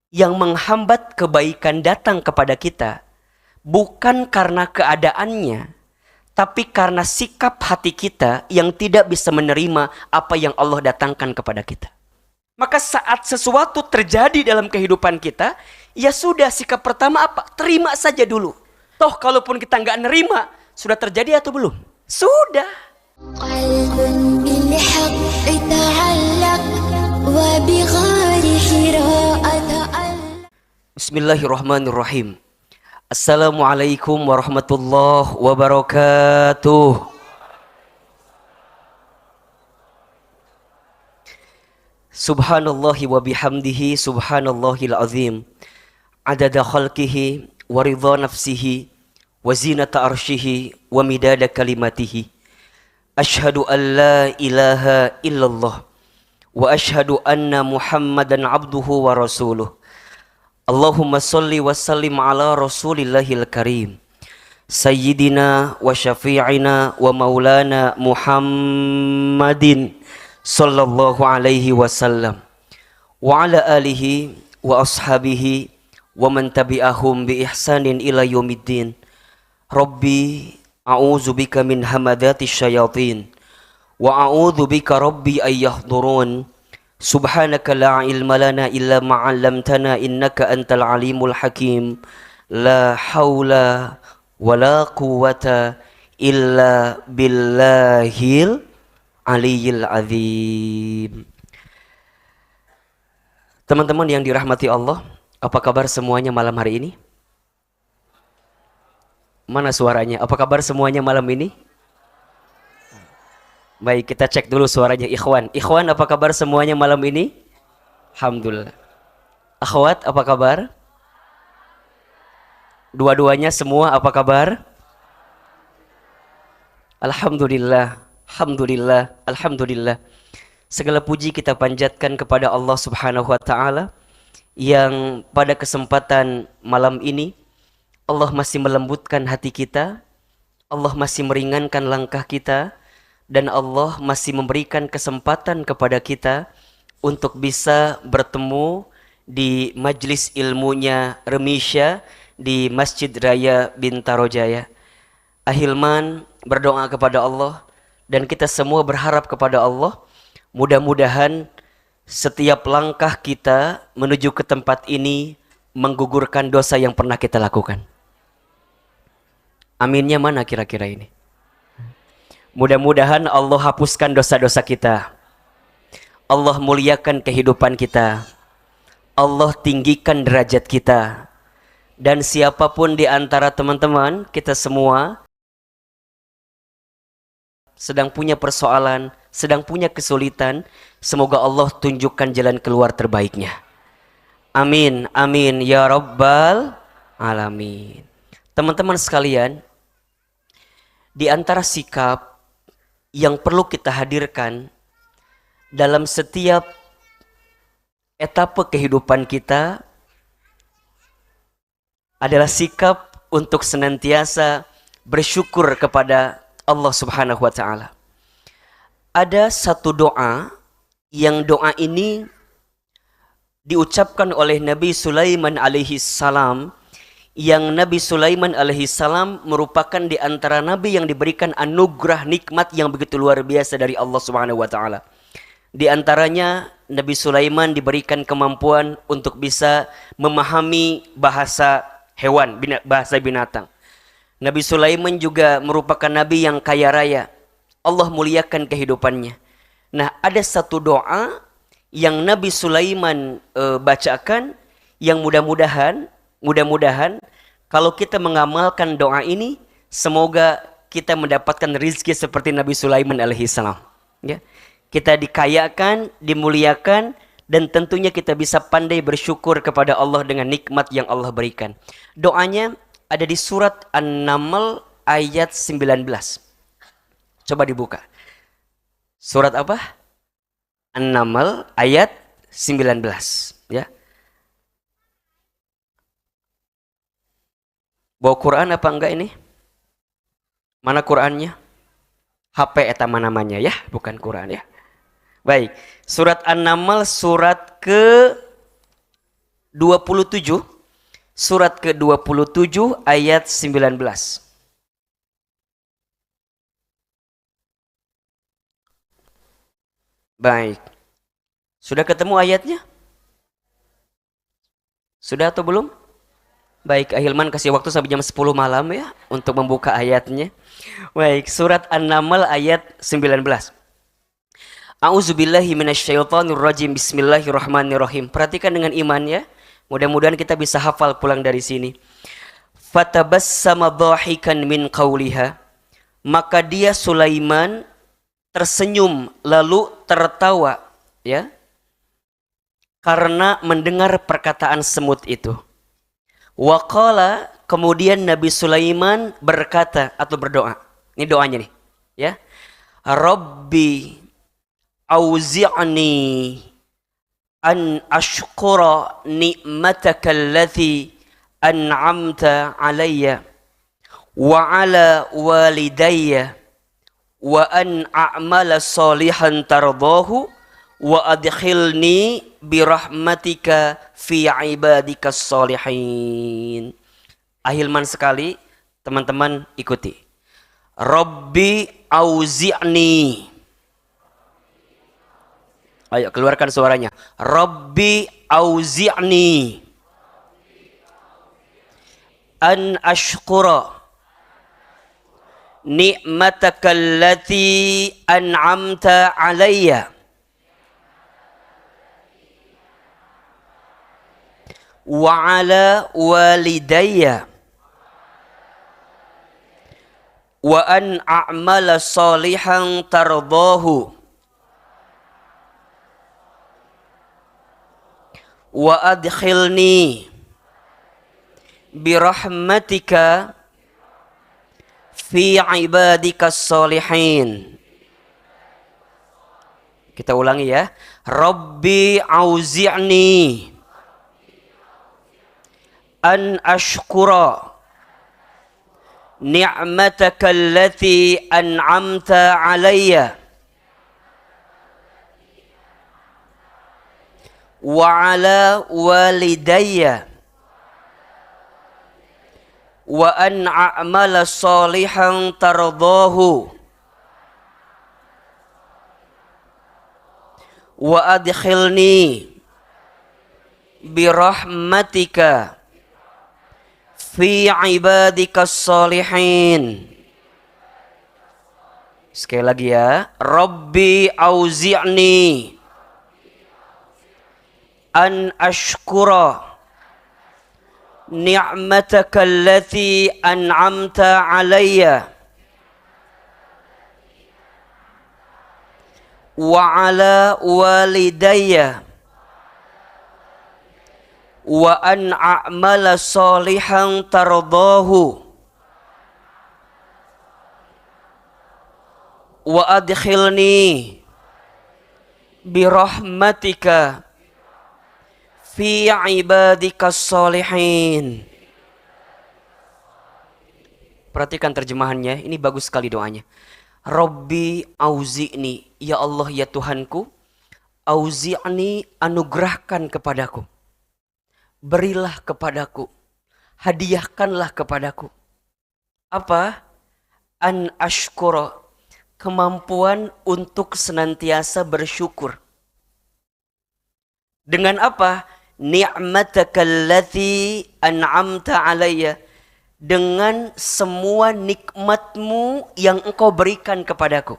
yang menghambat kebaikan datang kepada kita bukan karena keadaannya, tapi karena sikap hati kita yang tidak bisa menerima apa yang Allah datangkan kepada kita. Maka saat sesuatu terjadi dalam kehidupan kita, ya sudah, sikap pertama apa? Terima saja dulu. Toh kalaupun kita nggak nerima, sudah terjadi atau belum? Sudah. Bismillahirrahmanirrahim. Assalamualaikum warahmatullahi wabarakatuh. Subhanallahi wa bihamdihi subhanallahil azim. Adada khalqihi wa ridha nafsihi wa zinata arshihi wa midada kalimatihi. Ashhadu an la ilaha illallah wa ashhadu anna Muhammadan abduhu wa rasuluh. Allahumma salli wa sallim ala rasulillahil karim Sayyidina wa syafi'ina wa maulana Muhammadin sallallahu alaihi wasallam wa ala alihi wa ashabihi wa man tabi'ahum bi ihsanin ila yaumiddin. Rabbi a'udzu bika min hamadatis syayatin wa a'udzu bika rabbi ayyahdurun. Subhanaka la ilma lana illa ma 'allamtana innaka antal alimul hakim. La haula wala quwwata illa billahil aliyil azim. Teman-teman yang dirahmati Allah, apa kabar semuanya malam hari ini? Mana suaranya? Apa kabar semuanya malam ini? Baik, kita cek dulu suaranya ikhwan. Ikhwan, apa kabar semuanya malam ini? Alhamdulillah. Akhwat, apa kabar? Dua-duanya semua apa kabar? Alhamdulillah. Alhamdulillah. Alhamdulillah. Segala puji kita panjatkan kepada Allah Subhanahu wa taala yang pada kesempatan malam ini Allah masih melembutkan hati kita, Allah masih meringankan langkah kita, dan Allah masih memberikan kesempatan kepada kita untuk bisa bertemu di majlis ilmunya Remisya di Masjid Raya Bintaro Jaya. Ahilman berdoa kepada Allah dan kita semua berharap kepada Allah, mudah-mudahan setiap langkah kita menuju ke tempat ini menggugurkan dosa yang pernah kita lakukan. Aminnya mana kira-kira ini? Mudah-mudahan Allah hapuskan dosa-dosa kita. Allah muliakan kehidupan kita. Allah tinggikan derajat kita. Dan siapapun di antara teman-teman kita semua sedang punya persoalan, sedang punya kesulitan, semoga Allah tunjukkan jalan keluar terbaiknya. Amin, amin, ya rabbal alamin. Teman-teman sekalian, di antara sikap yang perlu kita hadirkan dalam setiap etapa kehidupan kita adalah sikap untuk senantiasa bersyukur kepada Allah Subhanahu wa taala. Ada satu doa yang doa ini diucapkan oleh Nabi Sulaiman alaihi salam, yang Nabi Sulaiman alaihi salam merupakan di antara nabi yang diberikan anugerah nikmat yang begitu luar biasa dari Allah Subhanahu wa taala. Di antaranya Nabi Sulaiman diberikan kemampuan untuk bisa memahami bahasa hewan, bahasa binatang. Nabi Sulaiman juga merupakan nabi yang kaya raya. Allah muliakan kehidupannya. Nah, ada satu doa yang Nabi Sulaiman bacakan yang mudah-mudahan kalau kita mengamalkan doa ini, semoga kita mendapatkan rizki seperti Nabi Sulaiman alaihissalam. Ya. Kita dikayakan, dimuliakan, dan tentunya kita bisa pandai bersyukur kepada Allah dengan nikmat yang Allah berikan. Doanya ada di surat An-Naml ayat 19. Coba dibuka. Surat apa? An-Naml ayat 19. Ya. Bawa Quran apa enggak ini? Mana Qurannya? HP eta namanya ya, bukan Quran ya. Baik, surat An-Naml surat ke 27, surat ke-27 ayat 19. Baik. Sudah ketemu ayatnya? Sudah atau belum? Baik, Ahilman kasih waktu sampai jam 10 malam ya untuk membuka ayatnya. Baik, surat An-Naml ayat 19. A'udzubillahi minasyaitonirrajim. Bismillahirrahmanirrahim. Perhatikan dengan iman ya. Mudah-mudahan kita bisa hafal pulang dari sini. Fatabassama dhahikan min qawliha. Maka dia Sulaiman tersenyum lalu tertawa ya. Karena mendengar perkataan semut itu. Waqala, kemudian Nabi Sulaiman berkata atau berdoa. Ini doanya nih, ya. Rabbi auzi'ni an ashkura ni'mataka allati an'amta alayya wa ala walidayya wa an a'mala salihan tardahu wa adkhilni birahmatika fi ibadikas salihin. Ahilman sekali, teman-teman ikuti. Rabbi auzi'ni. Ayo keluarkan suaranya. Rabbi auzi'ni an ashkura ni'mataka allati an'amta alayya wa ala walidayya wa an a'mala salihan tardahu wa adkhilni birahmatika fi ibadikas salihin. Kita ulangi ya. Rabbi auzi'ni an ashkura ni'mataka allati an'amta alayya wa ala walidayya wa an a'mala salihan tardahu wa adkhilni birahmatika fi ibadikas salihin. Sekali lagi ya. Rabbi auzi'ni an ashkura ni'mataka allati an'amta alayya wa ala walidayya wa an a'mala salihan tardahu wa adkhilni birahmatika fi ibadikas salihin. Perhatikan terjemahannya, ini bagus sekali doanya. Rabbi auzi'ni, ya Allah ya Tuhanku, auzi'ni, anugerahkan kepadaku. Berilah kepadaku, hadiahkanlah kepadaku. Apa? An ashkura, kemampuan untuk senantiasa bersyukur. Dengan apa? Ni'mataka allati an'amta alayya, dengan semua nikmatmu yang engkau berikan kepadaku.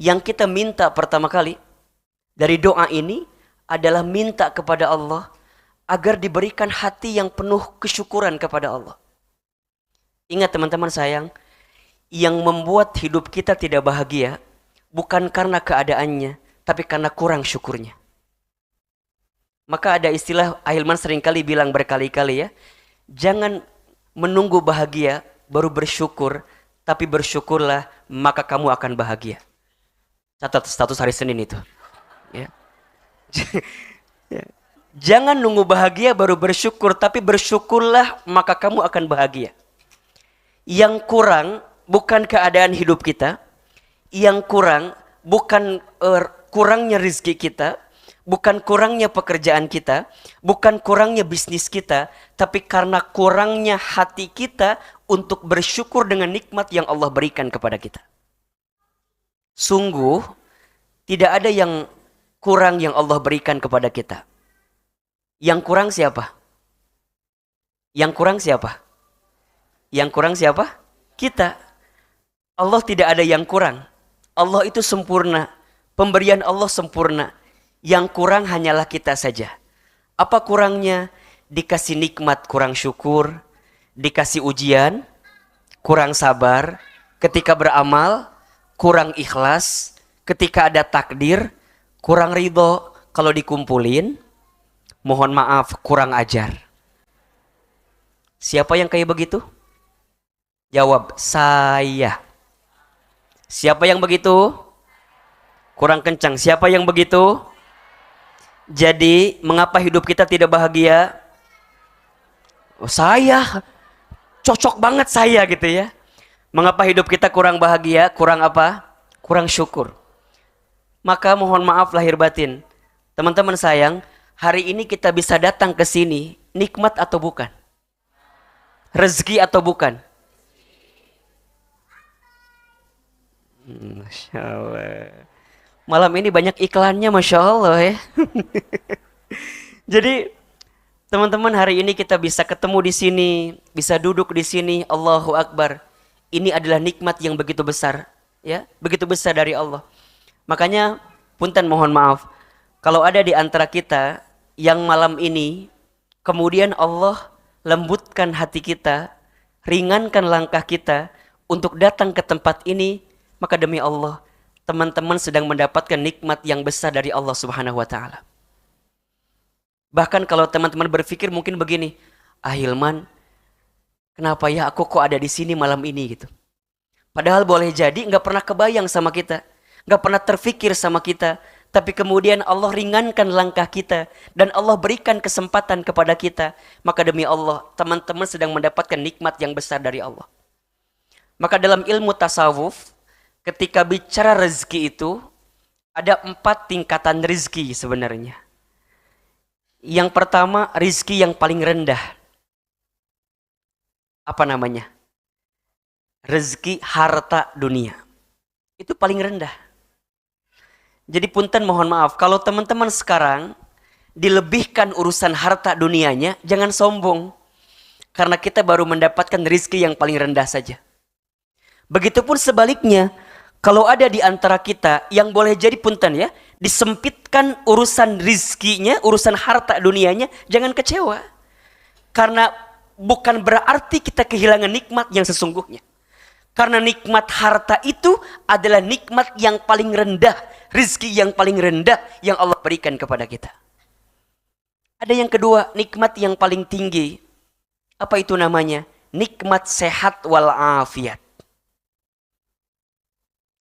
Yang kita minta pertama kali dari doa ini adalah minta kepada Allah agar diberikan hati yang penuh kesyukuran kepada Allah. Ingat teman-teman sayang, yang membuat hidup kita tidak bahagia bukan karena keadaannya, tapi karena kurang syukurnya. Maka ada istilah Ahilman seringkali bilang berkali-kali ya, jangan menunggu bahagia baru bersyukur, tapi bersyukurlah maka kamu akan bahagia. Catat status hari Senin itu. Ya. Jangan nunggu bahagia baru bersyukur, tapi bersyukurlah maka kamu akan bahagia. Yang kurang bukan keadaan hidup kita, yang kurang bukan kurangnya rizki kita, bukan kurangnya pekerjaan kita, bukan kurangnya bisnis kita, tapi karena kurangnya hati kita untuk bersyukur dengan nikmat yang Allah berikan kepada kita. Sungguh, tidak ada yang kurang yang Allah berikan kepada kita. Yang kurang siapa? Yang kurang siapa? Yang kurang siapa? Kita. Allah tidak ada yang kurang. Allah itu sempurna. Pemberian Allah sempurna. Yang kurang hanyalah kita saja. Apa kurangnya? Dikasih nikmat kurang syukur, dikasih ujian kurang sabar, ketika beramal kurang ikhlas, ketika ada takdir kurang ridho, kalau dikumpulin mohon maaf kurang ajar. Siapa yang kayak begitu? Jawab, saya. Siapa yang begitu? Kurang kencang. Siapa yang begitu? Jadi, mengapa hidup kita tidak bahagia? Oh, saya. Cocok banget saya gitu ya. Mengapa hidup kita kurang bahagia? Kurang apa? Kurang syukur. Maka mohon maaf lahir batin. Teman-teman sayang, hari ini kita bisa datang ke sini, nikmat atau bukan? Rezeki atau bukan? Masya Allah. Malam ini banyak iklannya, Masya Allah ya. Jadi teman-teman, hari ini kita bisa ketemu di sini, bisa duduk di sini, Allahu Akbar. Ini adalah nikmat yang begitu besar, ya, begitu besar dari Allah. Makanya punten mohon maaf, kalau ada di antara kita yang malam ini kemudian Allah lembutkan hati kita, ringankan langkah kita untuk datang ke tempat ini, maka demi Allah, teman-teman sedang mendapatkan nikmat yang besar dari Allah Subhanahu wa taala. Bahkan kalau teman-teman berpikir mungkin begini, "Ah Hilman, kenapa ya aku kok ada di sini malam ini?" gitu. Padahal boleh jadi nggak pernah kebayang sama kita, nggak pernah terfikir sama kita, tapi kemudian Allah ringankan langkah kita dan Allah berikan kesempatan kepada kita. Maka demi Allah, teman-teman sedang mendapatkan nikmat yang besar dari Allah. Maka dalam ilmu tasawuf, ketika bicara rezeki itu, ada 4 tingkatan rezeki sebenarnya. Yang pertama, rezeki yang paling rendah. Apa namanya? Rezeki harta dunia. Itu paling rendah. Jadi punten mohon maaf, kalau teman-teman sekarang dilebihkan urusan harta dunianya, jangan sombong. Karena kita baru mendapatkan rezeki yang paling rendah saja. Begitupun sebaliknya, kalau ada di antara kita yang boleh jadi punten ya, disempitkan urusan rizkinya, urusan harta dunianya, jangan kecewa. Karena bukan berarti kita kehilangan nikmat yang sesungguhnya. Karena nikmat harta itu adalah nikmat yang paling rendah, rizki yang paling rendah yang Allah berikan kepada kita. Ada yang kedua, nikmat yang paling tinggi. Apa itu namanya? Nikmat sehat walafiat.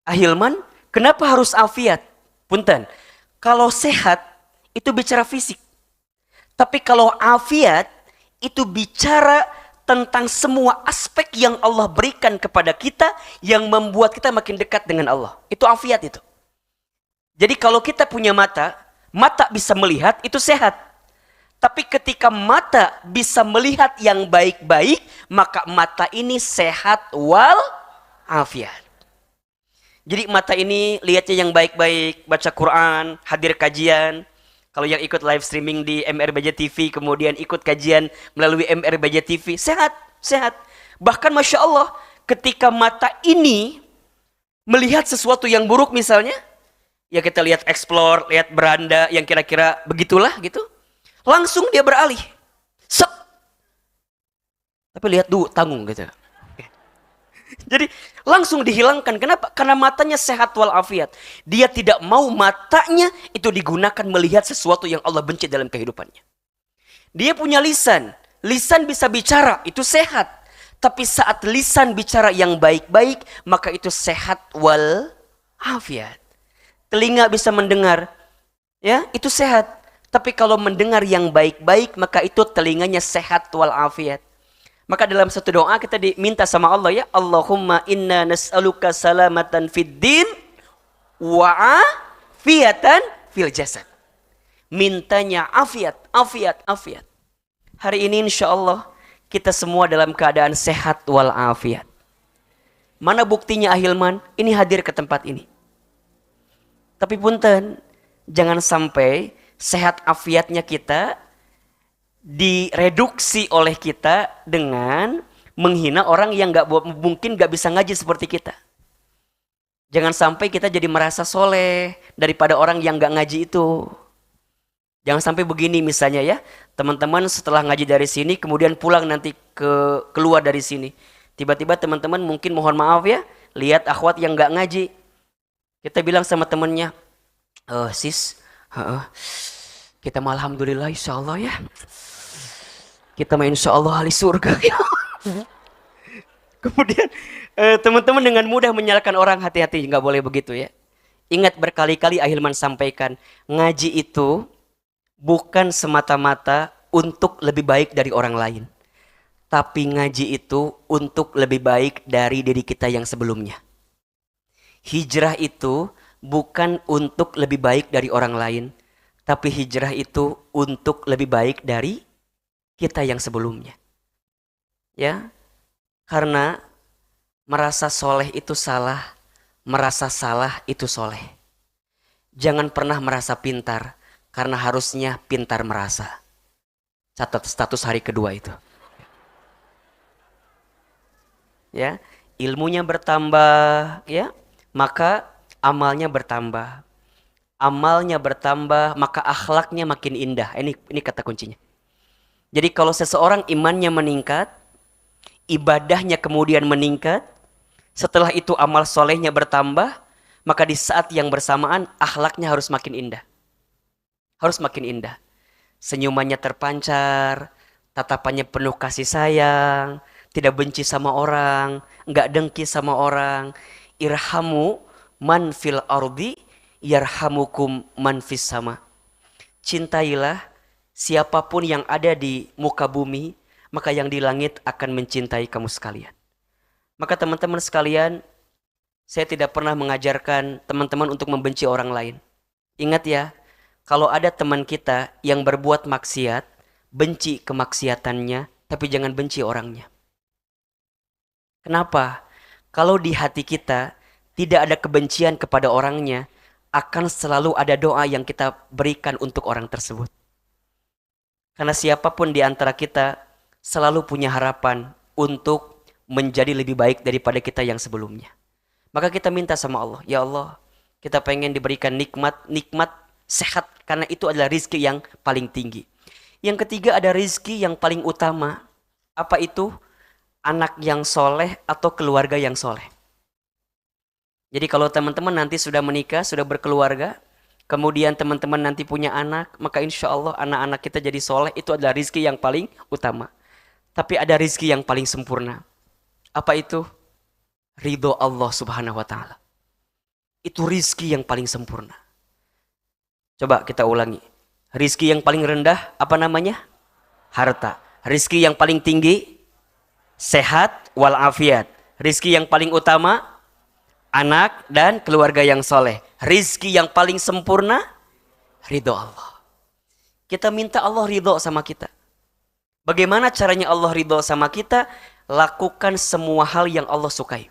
Ahilman, kenapa harus afiat? Punten, kalau sehat itu bicara fisik. Tapi kalau afiat itu bicara tentang semua aspek yang Allah berikan kepada kita yang membuat kita makin dekat dengan Allah. Itu afiat itu. Jadi kalau kita punya mata, mata bisa melihat, itu sehat. Tapi ketika mata bisa melihat yang baik-baik, maka mata ini sehat wal afiat. Jadi mata ini lihatnya yang baik-baik, baca Quran, hadir kajian. Kalau yang ikut live streaming di MRBJ TV, kemudian ikut kajian melalui MRBJ TV, sehat, sehat. Bahkan Masya Allah, ketika mata ini melihat sesuatu yang buruk misalnya, ya kita lihat explore, lihat beranda, yang kira-kira begitulah gitu, langsung dia beralih. Sep. Tapi lihat dulu, tanggung gitu. Jadi langsung dihilangkan. Kenapa? Karena matanya sehat walafiat. Dia tidak mau matanya itu digunakan melihat sesuatu yang Allah benci dalam kehidupannya. Dia punya lisan. Lisan bisa bicara, itu sehat. Tapi saat lisan bicara yang baik-baik, maka itu sehat walafiat. Telinga bisa mendengar, ya, itu sehat. Tapi kalau mendengar yang baik-baik, maka itu telinganya sehat walafiat. Maka dalam satu doa kita diminta sama Allah, ya, Allahumma inna nas'aluka salamatan fid din wa afiatan fil jasad. mintanya afiat, afiat, afiat. Hari ini insya Allah kita semua dalam keadaan sehat walafiat. Mana buktinya Ahilman? Ini hadir ke tempat ini. Tapi punten, jangan sampai sehat afiatnya kita direduksi oleh kita dengan menghina orang yang mungkin gak bisa ngaji seperti kita. Jangan sampai kita jadi merasa soleh daripada orang yang gak ngaji itu. Jangan sampai begini misalnya ya, teman-teman setelah ngaji dari sini kemudian pulang nanti keluar dari sini. Tiba-tiba teman-teman mungkin mohon maaf ya, lihat akhwat yang gak ngaji. Kita bilang sama temennya, sis, kita mah alhamdulillah insya Allah ya. Kita mah insya Allah ahli surga ya. Kemudian teman-teman dengan mudah menyalahkan orang, hati-hati, nggak boleh begitu ya. Ingat berkali-kali Ahilman sampaikan, ngaji itu bukan semata-mata untuk lebih baik dari orang lain. Tapi ngaji itu untuk lebih baik dari diri kita yang sebelumnya. Hijrah itu bukan untuk lebih baik dari orang lain. Tapi hijrah itu untuk lebih baik dari kita yang sebelumnya. Ya, karena merasa soleh itu salah, merasa salah itu soleh. Jangan pernah merasa pintar, karena harusnya pintar merasa. Catat status hari kedua itu. Ya, ilmunya bertambah, ya, maka amalnya bertambah. Amalnya bertambah, maka akhlaknya makin indah. Ini kata kuncinya. Jadi kalau seseorang imannya meningkat, ibadahnya kemudian meningkat, setelah itu amal solehnya bertambah, maka di saat yang bersamaan akhlaknya harus makin indah. Harus makin indah. Senyumannya terpancar, tatapannya penuh kasih sayang, tidak benci sama orang, enggak dengki sama orang. Irhamu man fil ardi yarhamukum man fis sama. Cintailah siapapun yang ada di muka bumi, maka yang di langit akan mencintai kamu sekalian. Maka teman-teman sekalian, saya tidak pernah mengajarkan teman-teman untuk membenci orang lain. Ingat ya, kalau ada teman kita yang berbuat maksiat, benci kemaksiatannya, tapi jangan benci orangnya. Kenapa? Kalau di hati kita tidak ada kebencian kepada orangnya, akan selalu ada doa yang kita berikan untuk orang tersebut. Karena siapapun di antara kita selalu punya harapan untuk menjadi lebih baik daripada kita yang sebelumnya. Maka kita minta sama Allah, ya Allah, kita pengen diberikan nikmat sehat, karena itu adalah rizki yang paling tinggi. Yang ketiga ada rizki yang paling utama. Apa itu? Anak yang soleh atau keluarga yang soleh. Jadi kalau teman-teman nanti sudah menikah, sudah berkeluarga, kemudian teman-teman nanti punya anak, maka insya Allah anak-anak kita jadi soleh, itu adalah rizki yang paling utama. Tapi ada rizki yang paling sempurna. Apa itu? Ridho Allah subhanahu wa ta'ala. Itu rizki yang paling sempurna. Coba kita ulangi. Rizki yang paling rendah, apa namanya? Harta. Rizki yang paling tinggi, sehat walafiat. Rizki yang paling utama, anak dan keluarga yang soleh. Rizki yang paling sempurna, ridho Allah. Kita minta Allah ridho sama kita. Bagaimana caranya Allah ridho sama kita? Lakukan semua hal yang Allah sukai.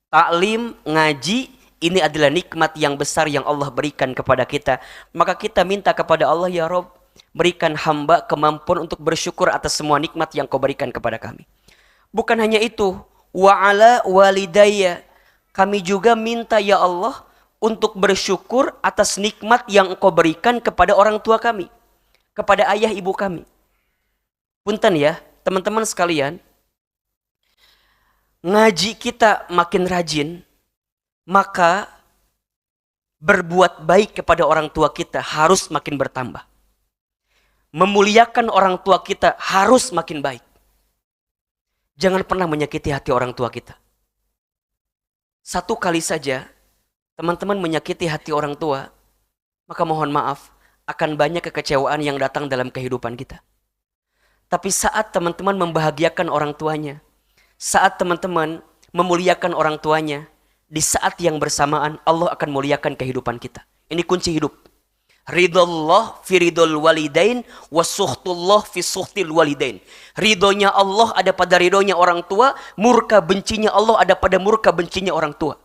Taklim, ngaji, ini adalah nikmat yang besar yang Allah berikan kepada kita. Maka kita minta kepada Allah, ya Rob, berikan hamba kemampuan untuk bersyukur atas semua nikmat yang kau berikan kepada kami. Bukan hanya itu, wa ala walidayya, kami juga minta ya Allah untuk bersyukur atas nikmat yang engkau berikan kepada orang tua kami, kepada ayah ibu kami. Punten ya, teman-teman sekalian, ngaji kita makin rajin, maka berbuat baik kepada orang tua kita harus makin bertambah. Memuliakan orang tua kita harus makin baik. Jangan pernah menyakiti hati orang tua kita. Satu kali saja teman-teman menyakiti hati orang tua, maka mohon maaf, akan banyak kekecewaan yang datang dalam kehidupan kita. Tapi saat teman-teman membahagiakan orang tuanya, saat teman-teman memuliakan orang tuanya, di saat yang bersamaan Allah akan muliakan kehidupan kita. Ini kunci hidup. Ridullah fi ridul walidain wa suhtullah fi suhtil walidain. Ridhonya Allah ada pada ridhonya orang tua, murka bencinya Allah ada pada murka bencinya orang tua.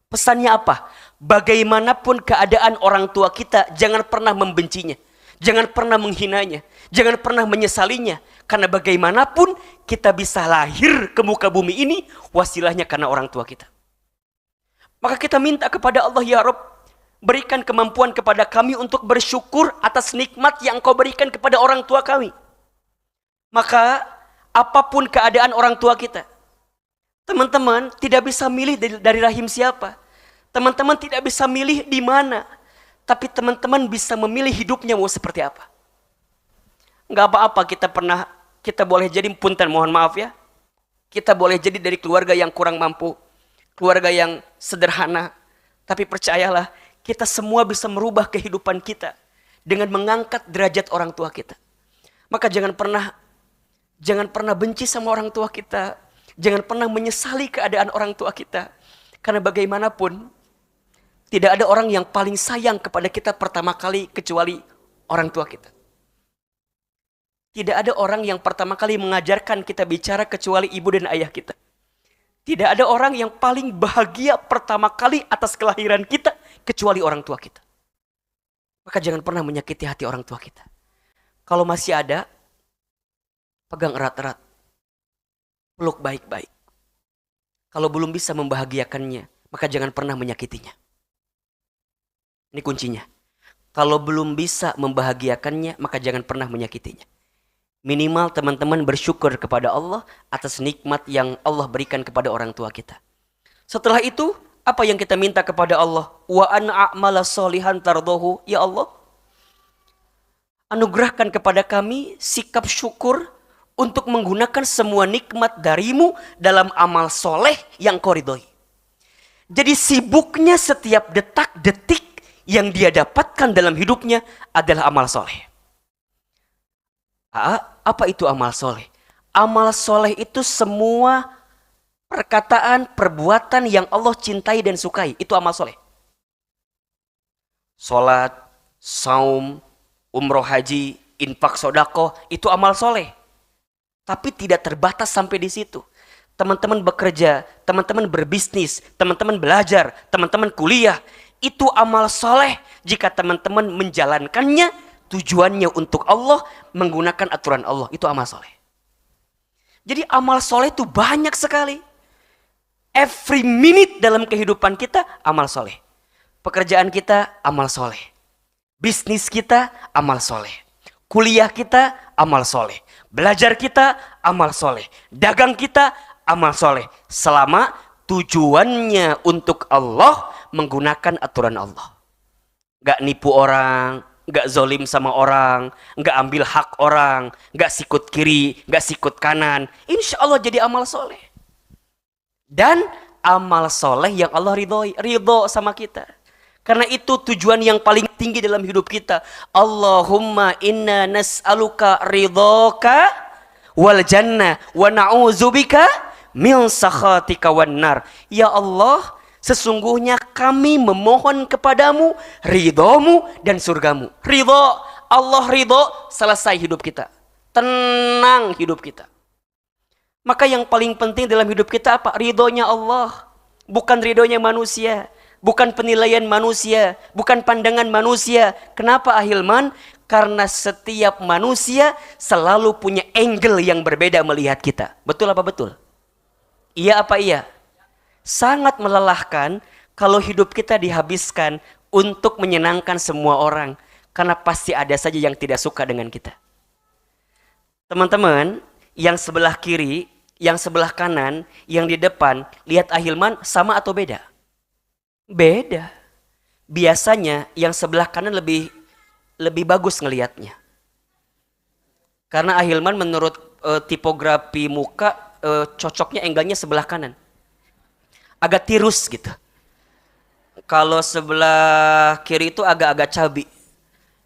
Pesannya apa? Bagaimanapun keadaan orang tua kita, jangan pernah membencinya, jangan pernah menghinanya, jangan pernah menyesalinya. Karena bagaimanapun kita bisa lahir ke muka bumi ini wasilahnya karena orang tua kita. Maka kita minta kepada Allah, ya Rabb, berikan kemampuan kepada kami untuk bersyukur atas nikmat yang Engkau berikan kepada orang tua kami. Maka apapun keadaan orang tua kita, teman-teman tidak bisa milih dari rahim siapa. Teman-teman tidak bisa milih di mana. Tapi teman-teman bisa memilih hidupnya mau seperti apa. Enggak apa-apa kita boleh jadi, punten mohon maaf ya, kita boleh jadi dari keluarga yang kurang mampu, keluarga yang sederhana. Tapi percayalah, kita semua bisa merubah kehidupan kita dengan mengangkat derajat orang tua kita. Maka jangan pernah benci sama orang tua kita. Jangan pernah menyesali keadaan orang tua kita. Karena bagaimanapun, tidak ada orang yang paling sayang kepada kita pertama kali kecuali orang tua kita. Tidak ada orang yang pertama kali mengajarkan kita bicara kecuali ibu dan ayah kita. Tidak ada orang yang paling bahagia pertama kali atas kelahiran kita kecuali orang tua kita. Maka jangan pernah menyakiti hati orang tua kita. Kalau masih ada, pegang erat-erat, peluk baik-baik. Kalau belum bisa membahagiakannya, maka jangan pernah menyakitinya. Ini kuncinya. Kalau belum bisa membahagiakannya, maka jangan pernah menyakitinya. Minimal teman-teman bersyukur kepada Allah atas nikmat yang Allah berikan kepada orang tua kita. Setelah itu, apa yang kita minta kepada Allah? Wa an a'mala sholihan tardohu. Ya Allah, anugerahkan kepada kami sikap syukur untuk menggunakan semua nikmat darimu dalam amal soleh yang Kau ridhoi. Jadi sibuknya setiap detak-detik yang dia dapatkan dalam hidupnya adalah amal soleh. Apa itu amal soleh? Amal soleh itu semua perkataan, perbuatan yang Allah cintai dan sukai. Itu amal soleh. Salat, saum, umroh haji, infak sodakoh, itu amal soleh. Tapi tidak terbatas sampai di situ. Teman-teman bekerja, teman-teman berbisnis, teman-teman belajar, teman-teman kuliah. Itu amal soleh jika teman-teman menjalankannya tujuannya untuk Allah, menggunakan aturan Allah. Itu amal soleh. Jadi amal soleh itu banyak sekali. Every minute dalam kehidupan kita amal soleh. Pekerjaan kita amal soleh. Bisnis kita amal soleh. Kuliah kita amal soleh. Belajar kita amal soleh. Dagang kita amal soleh. Selama tujuannya untuk Allah, menggunakan aturan Allah. Gak nipu orang, gak zolim sama orang, gak ambil hak orang, gak sikut kiri, gak sikut kanan. Insya Allah jadi amal soleh. Dan amal soleh yang Allah ridho sama kita. Karena itu tujuan yang paling tinggi dalam hidup kita. Allahumma inna nas'aluka ridhoka wal jannah wa na'udzubika min sakhatika wan nar. Ya Allah, sesungguhnya kami memohon kepadamu ridhomu dan surgamu. Ridho, Allah ridho, selesai hidup kita. Tenang hidup kita. Maka yang paling penting dalam hidup kita apa? Ridhonya Allah. Bukan ridhonya manusia. Bukan penilaian manusia. Bukan pandangan manusia. Kenapa Ahilman? Karena setiap manusia selalu punya angle yang berbeda melihat kita. Betul apa betul? Iya apa iya? Sangat melelahkan kalau hidup kita dihabiskan untuk menyenangkan semua orang. Karena pasti ada saja yang tidak suka dengan kita. Teman-teman, yang sebelah kiri, yang sebelah kanan, yang di depan, lihat Ahilman sama atau beda? Beda. Biasanya yang sebelah kanan lebih bagus ngelihatnya. Karena Ahilman menurut tipografi muka cocoknya angle-nya sebelah kanan. Agak tirus gitu. Kalau sebelah kiri itu agak-agak cabi.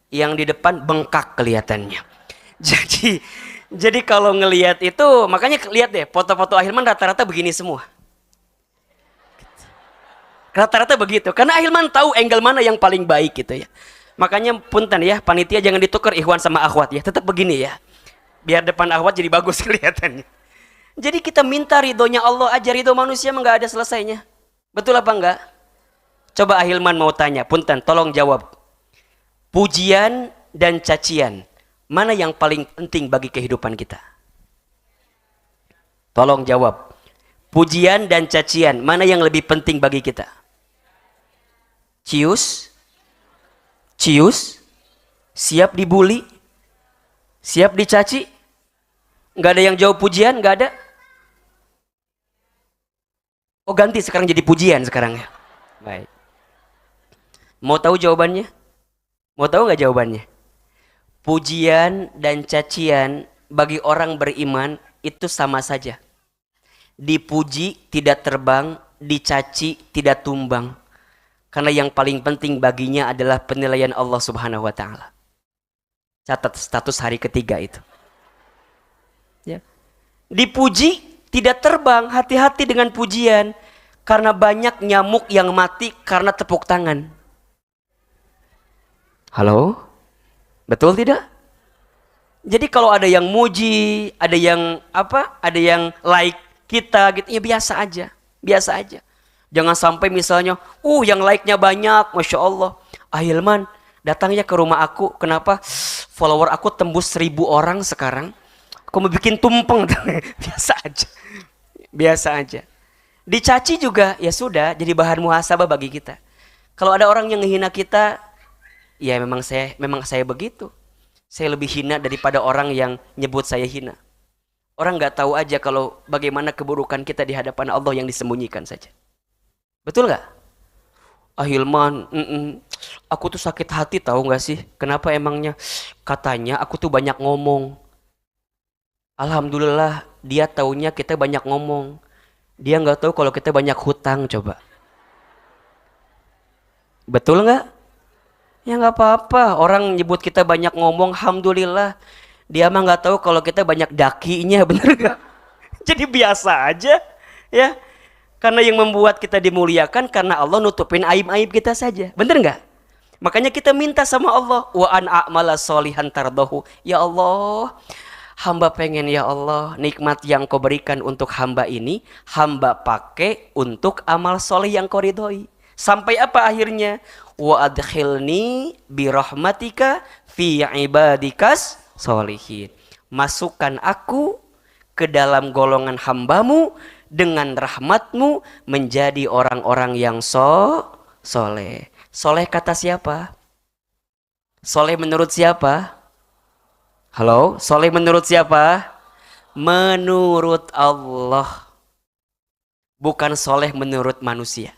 Yang di depan bengkak kelihatannya. Jadi kalau ngelihat itu, makanya lihat deh, foto-foto Ahilman rata-rata begini semua. Rata-rata begitu. Karena Ahilman tahu angle mana yang paling baik gitu ya. Makanya punten ya, panitia jangan ditukar ikhwan sama akhwat ya, tetap begini ya. Biar depan akhwat jadi bagus kelihatannya. Jadi kita minta ridhonya Allah aja, ridho manusia enggak ada selesainya. Betul apa enggak? Coba Ahilman mau tanya, punten tolong jawab. Pujian dan cacian, mana yang paling penting bagi kehidupan kita? Tolong jawab. Pujian dan cacian, mana yang lebih penting bagi kita? Cius? Cius? Siap dibully? Siap dicaci? Nggak ada yang jawab pujian? Nggak ada? Oh ganti sekarang jadi pujian sekarang ya. Baik. Mau tahu jawabannya? Mau tahu nggak jawabannya? Pujian dan cacian bagi orang beriman itu sama saja. Dipuji tidak terbang, dicaci tidak tumbang. Karena yang paling penting baginya adalah penilaian Allah Subhanahu wa taala. Catat status hari ketiga itu. Ya. Dipuji tidak terbang, hati-hati dengan pujian. Karena banyak nyamuk yang mati karena tepuk tangan. Halo? Betul tidak? Jadi kalau ada yang muji, ada yang apa? Ada yang like kita gitu, ya biasa aja. Biasa aja. Jangan sampai misalnya, yang like-nya banyak, Masya Allah. Ahilman, datangnya ke rumah aku, kenapa? Follower aku tembus 1000 orang sekarang. Aku mau bikin tumpeng. Biasa aja. Biasa aja. Dicaci juga, ya sudah, jadi bahan muhasabah bagi kita. Kalau ada orang yang menghina kita, ya memang saya begitu. Saya lebih hina daripada orang yang nyebut saya hina. Orang nggak tahu aja kalau bagaimana keburukan kita di hadapan Allah yang disembunyikan saja. Betul nggak? Ahilman, aku tuh sakit hati tahu nggak sih? Kenapa emangnya? Katanya aku tuh banyak ngomong. Alhamdulillah dia taunya kita banyak ngomong. Dia nggak tahu kalau kita banyak hutang coba. Betul nggak? Ya nggak apa-apa. Orang nyebut kita banyak ngomong, alhamdulillah. Dia mah nggak tahu kalau kita banyak dakinya, bener nggak? Jadi biasa aja, ya. Karena yang membuat kita dimuliakan karena Allah nutupin aib-aib kita saja, bener nggak? Makanya kita minta sama Allah, wa an a'mala sholihan tardahu. Ya Allah, hamba pengen ya Allah nikmat yang kau berikan untuk hamba ini, hamba pakai untuk amal soleh yang kau ridhoi. Sampai apa akhirnya? Wa adkhilni birahmatika fi ibadikas sholihin. Masukkan aku ke dalam golongan hambamu dengan rahmatmu menjadi orang-orang yang soleh. Soleh kata siapa? Soleh menurut siapa? Halo, soleh menurut siapa? Menurut Allah. Bukan soleh menurut manusia.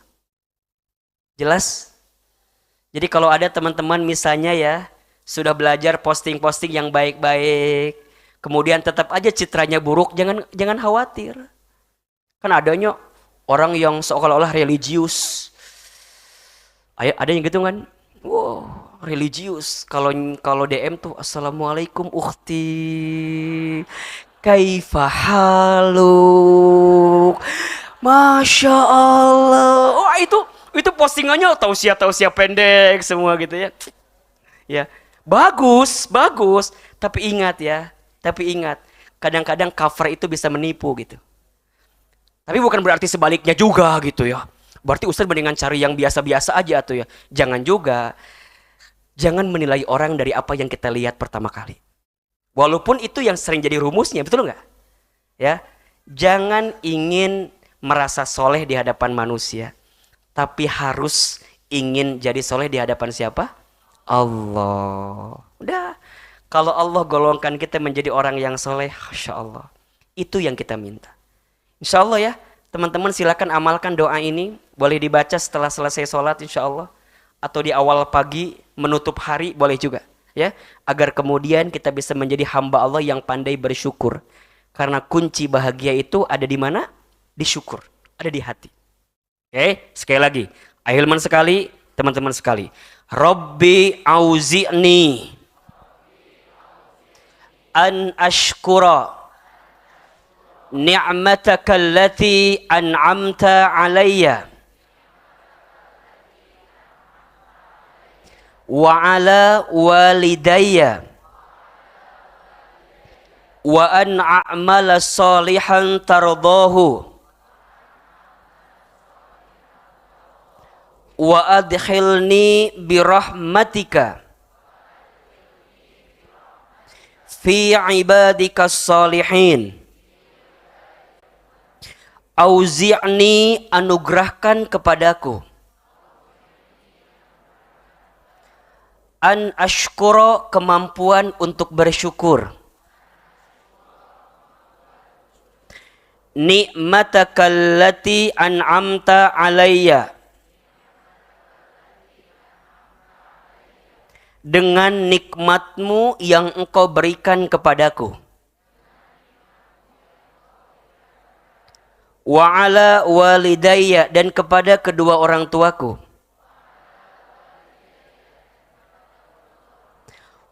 Jelas? Jadi kalau ada teman-teman misalnya ya, sudah belajar posting-posting yang baik-baik, kemudian tetap aja citranya buruk, jangan khawatir. Kan adanya orang yang seolah-olah religius. Ada yang gitu kan? Wow, religius. Kalau DM tuh assalamualaikum ukhti. Kaifa haluk. Masya Allah. Wah itu postingannya tausiah pendek semua gitu ya. Ya, bagus. Tapi ingat, kadang-kadang cover itu bisa menipu gitu. Tapi bukan berarti sebaliknya juga gitu ya. Berarti Ustaz mendingan cari yang biasa-biasa aja tuh ya. Jangan juga. Jangan menilai orang dari apa yang kita lihat pertama kali. Walaupun itu yang sering jadi rumusnya, betul nggak? Ya, jangan ingin merasa soleh di hadapan manusia, tapi harus ingin jadi soleh di hadapan siapa? Allah. Udah, kalau Allah golongkan kita menjadi orang yang soleh, Masya Allah, itu yang kita minta. Insya Allah ya, teman-teman silakan amalkan doa ini. Boleh dibaca setelah selesai sholat insya Allah, atau di awal pagi menutup hari boleh juga ya, agar kemudian kita bisa menjadi hamba Allah yang pandai bersyukur. Karena kunci bahagia itu ada di mana? Di syukur, ada di hati. Oke, sekali lagi, ahilman sekali, teman-teman sekali. Rabbi auzi'ni an ashkura ni'mataka allati an'amta alayya wa ala walidayya wa an a'mala salihan tardahu wa adkhilni birahmatika fi ibadikas salihin. Auzi'ni, anugerahkan kepadaku, an ashkura, kemampuan untuk bersyukur, ni'matakallati an'amta alayya, dengan nikmatmu yang engkau berikan kepadaku, wa ala walidayya, dan kepada kedua orang tuaku,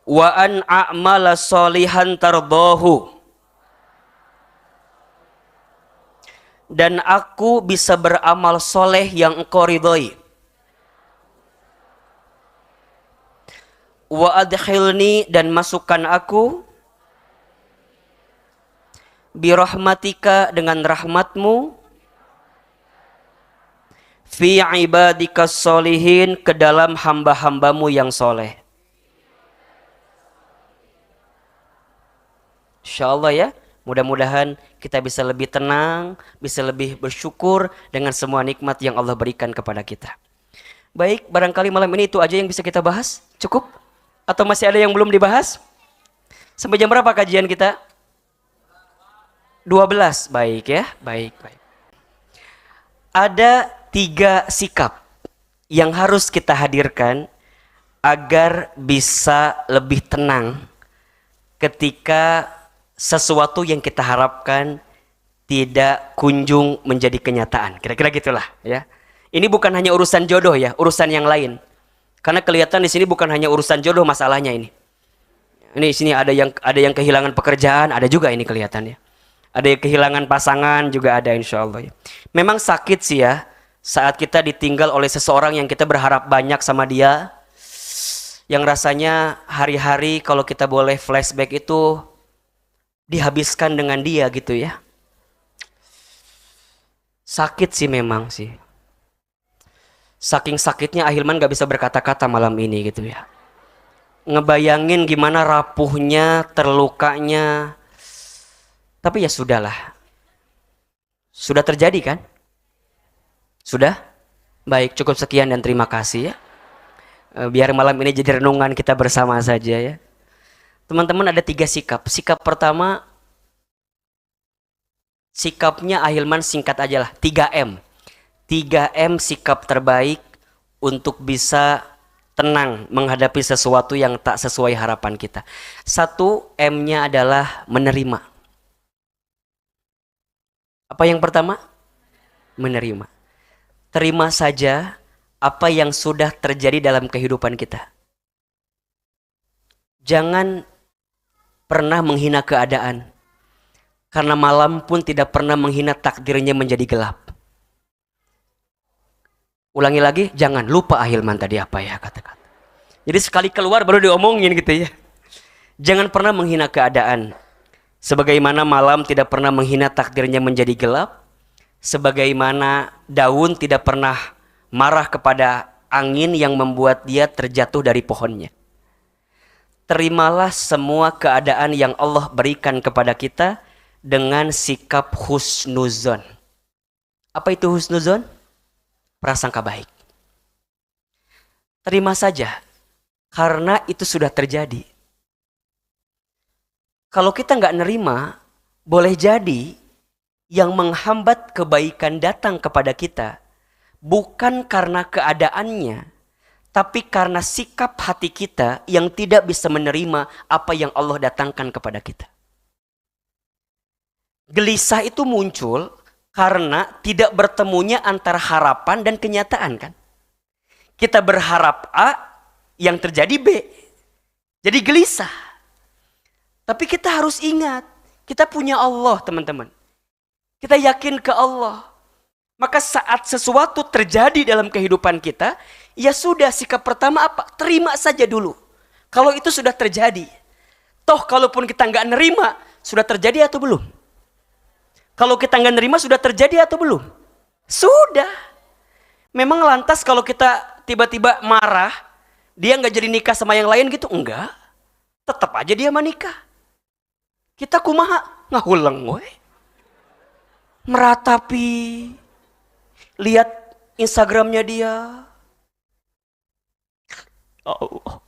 wa an a'mala sholihan tardahu, dan aku bisa beramal soleh yang engkau ridhoi, wa adkhilni, dan masukkan aku, birahmatika, dengan rahmatmu, fi ibadikas solihin, ke dalam hamba-hambamu yang soleh. Insyaallah ya, mudah-mudahan kita bisa lebih tenang, bisa lebih bersyukur dengan semua nikmat yang Allah berikan kepada kita. Baik, barangkali malam ini itu aja yang bisa kita bahas. Cukup? Atau masih ada yang belum dibahas? Sampai jam berapa kajian kita? 12. Baik ya, baik. Ada 3 sikap yang harus kita hadirkan agar bisa lebih tenang ketika sesuatu yang kita harapkan tidak kunjung menjadi kenyataan. Kira-kira gitulah ya. Ini bukan hanya urusan jodoh ya, urusan yang lain. Karena kelihatan di sini bukan hanya urusan jodoh masalahnya ini. Ini di sini ada yang kehilangan pekerjaan, ada juga ini kelihatannya. Ada yang kehilangan pasangan juga ada, insya Allah ya. Memang sakit sih ya saat kita ditinggal oleh seseorang yang kita berharap banyak sama dia, yang rasanya hari-hari kalau kita boleh flashback itu dihabiskan dengan dia gitu ya. Sakit sih memang sih. Saking sakitnya Ahilman gak bisa berkata-kata malam ini gitu ya. Ngebayangin gimana rapuhnya, terlukanya. Tapi ya sudahlah. Sudah terjadi kan? Sudah? Baik, cukup sekian dan terima kasih ya. Biar malam ini jadi renungan kita bersama saja ya. Teman-teman, ada 3 sikap. Sikap pertama, sikapnya Ahilman singkat aja lah, 3M. 3M sikap terbaik untuk bisa tenang menghadapi sesuatu yang tak sesuai harapan kita. 1, M-nya adalah menerima. Apa yang pertama? Menerima. Terima saja apa yang sudah terjadi dalam kehidupan kita. Jangan pernah menghina keadaan. Karena malam pun tidak pernah menghina takdirnya menjadi gelap. Ulangi lagi, jangan lupa Ahilman tadi apa ya kata-kata. Jadi sekali keluar baru diomongin gitu ya. Jangan pernah menghina keadaan. Sebagaimana malam tidak pernah menghina takdirnya menjadi gelap, sebagaimana daun tidak pernah marah kepada angin yang membuat dia terjatuh dari pohonnya. Terimalah semua keadaan yang Allah berikan kepada kita dengan sikap husnuzon. Apa itu husnuzon? Prasangka baik. Terima saja, karena itu sudah terjadi. Kalau kita nggak nerima, boleh jadi yang menghambat kebaikan datang kepada kita bukan karena keadaannya, tapi karena sikap hati kita yang tidak bisa menerima apa yang Allah datangkan kepada kita. Gelisah itu muncul karena tidak bertemunya antara harapan dan kenyataan kan. Kita berharap A, yang terjadi B. Jadi gelisah. Tapi kita harus ingat, kita punya Allah teman-teman. Kita yakin ke Allah. Maka saat sesuatu terjadi dalam kehidupan kita, Ya sudah, sikap pertama apa? Terima saja dulu. Kalau itu sudah terjadi. Toh kalaupun kita nggak nerima, sudah terjadi atau belum? Kalau kita nggak nerima, sudah terjadi atau belum? Sudah. Memang lantas kalau kita tiba-tiba marah, dia nggak jadi nikah sama yang lain gitu? Enggak. Tetap aja dia menikah. Kita kumaha? Ngahulang we. Meratapi. Lihat Instagramnya dia. Oh.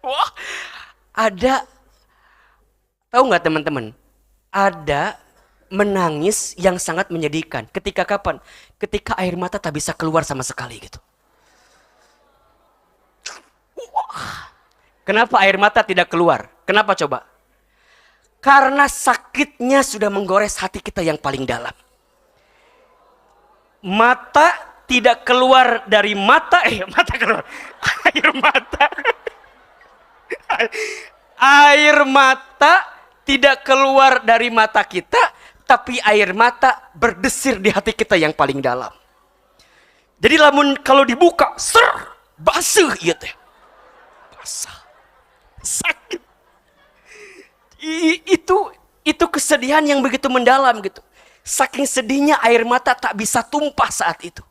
Wah, ada, tahu nggak teman-teman? Ada menangis yang sangat menyedihkan. Ketika kapan? Ketika air mata tak bisa keluar sama sekali gitu. Wah. Kenapa air mata tidak keluar? Kenapa coba? Karena sakitnya sudah menggores hati kita yang paling dalam. Mata tidak keluar dari mata, mata keluar. Air mata. Air mata tidak keluar dari mata kita, tapi air mata berdesir di hati kita yang paling dalam. Jadi lamun kalau dibuka, basuh iya teh. Basah. Sakit. Itu kesedihan yang begitu mendalam gitu. Saking sedihnya air mata tak bisa tumpah saat itu.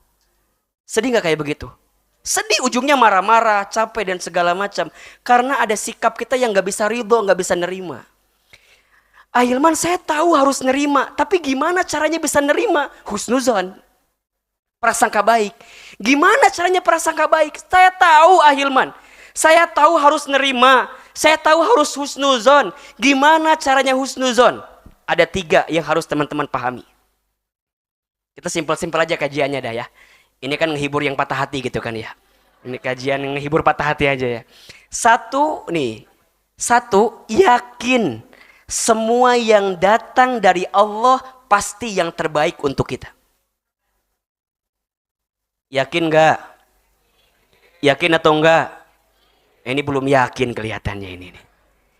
Sedih gak kayak begitu? Sedih, ujungnya marah-marah, capek dan segala macam. Karena ada sikap kita yang gak bisa ridho, gak bisa nerima. Ahilman, saya tahu harus nerima, tapi gimana caranya bisa nerima? Husnuzon, prasangka baik. Gimana caranya prasangka baik? Saya tahu Ahilman, saya tahu harus nerima, saya tahu harus husnuzon. Gimana caranya husnuzon? Ada 3 yang harus teman-teman pahami. Kita simpel-simpel aja kajiannya dah ya. Ini kan ngehibur yang patah hati gitu kan ya. Ini kajian ngehibur patah hati aja ya. Satu, yakin semua yang datang dari Allah pasti yang terbaik untuk kita. Yakin nggak? Yakin atau enggak? Ini belum yakin kelihatannya ini.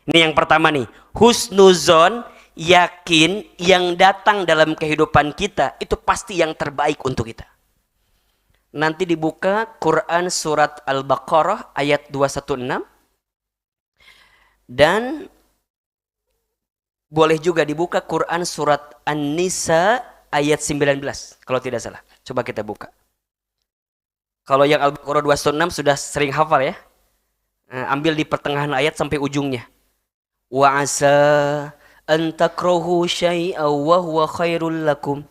Ini yang pertama nih, husnuzon, yakin yang datang dalam kehidupan kita itu pasti yang terbaik untuk kita. Nanti dibuka Quran surat Al-Baqarah ayat 216 dan boleh juga dibuka Quran surat An-Nisa ayat 19 kalau tidak salah. Coba kita buka. Kalau yang Al-Baqarah 216 sudah sering hafal ya. Ambil di pertengahan ayat sampai ujungnya. Wa asa an takrahu syai'an wa huwa khairul lakum.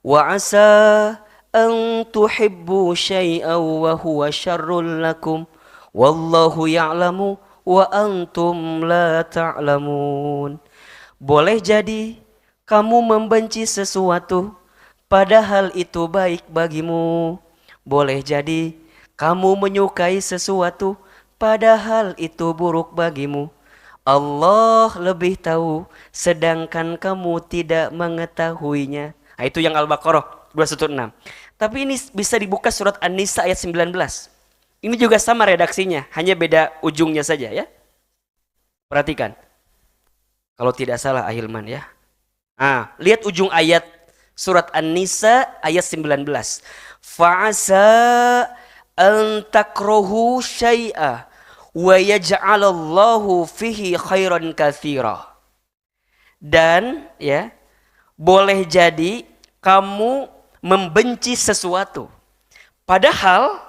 Wa asa an tuhibbu syai'an wa huwa syarrul lakum. Wallahu ya'lamu wa antum la ta'lamun. Boleh jadi kamu membenci sesuatu padahal itu baik bagimu. Boleh jadi kamu menyukai sesuatu padahal itu buruk bagimu. Allah lebih tahu sedangkan kamu tidak mengetahuinya. Nah, itu yang Al-Baqarah 216. Tapi ini bisa dibuka surat An-Nisa ayat 19. Ini juga sama redaksinya, hanya beda ujungnya saja ya. Perhatikan. Kalau tidak salah Ahilman ya. Lihat ujung ayat surat An-Nisa ayat 19. Fa'asa an takrohu syai'a wa yaj'alallahu fihi khairan katsira. Dan ya, boleh jadi kamu membenci sesuatu padahal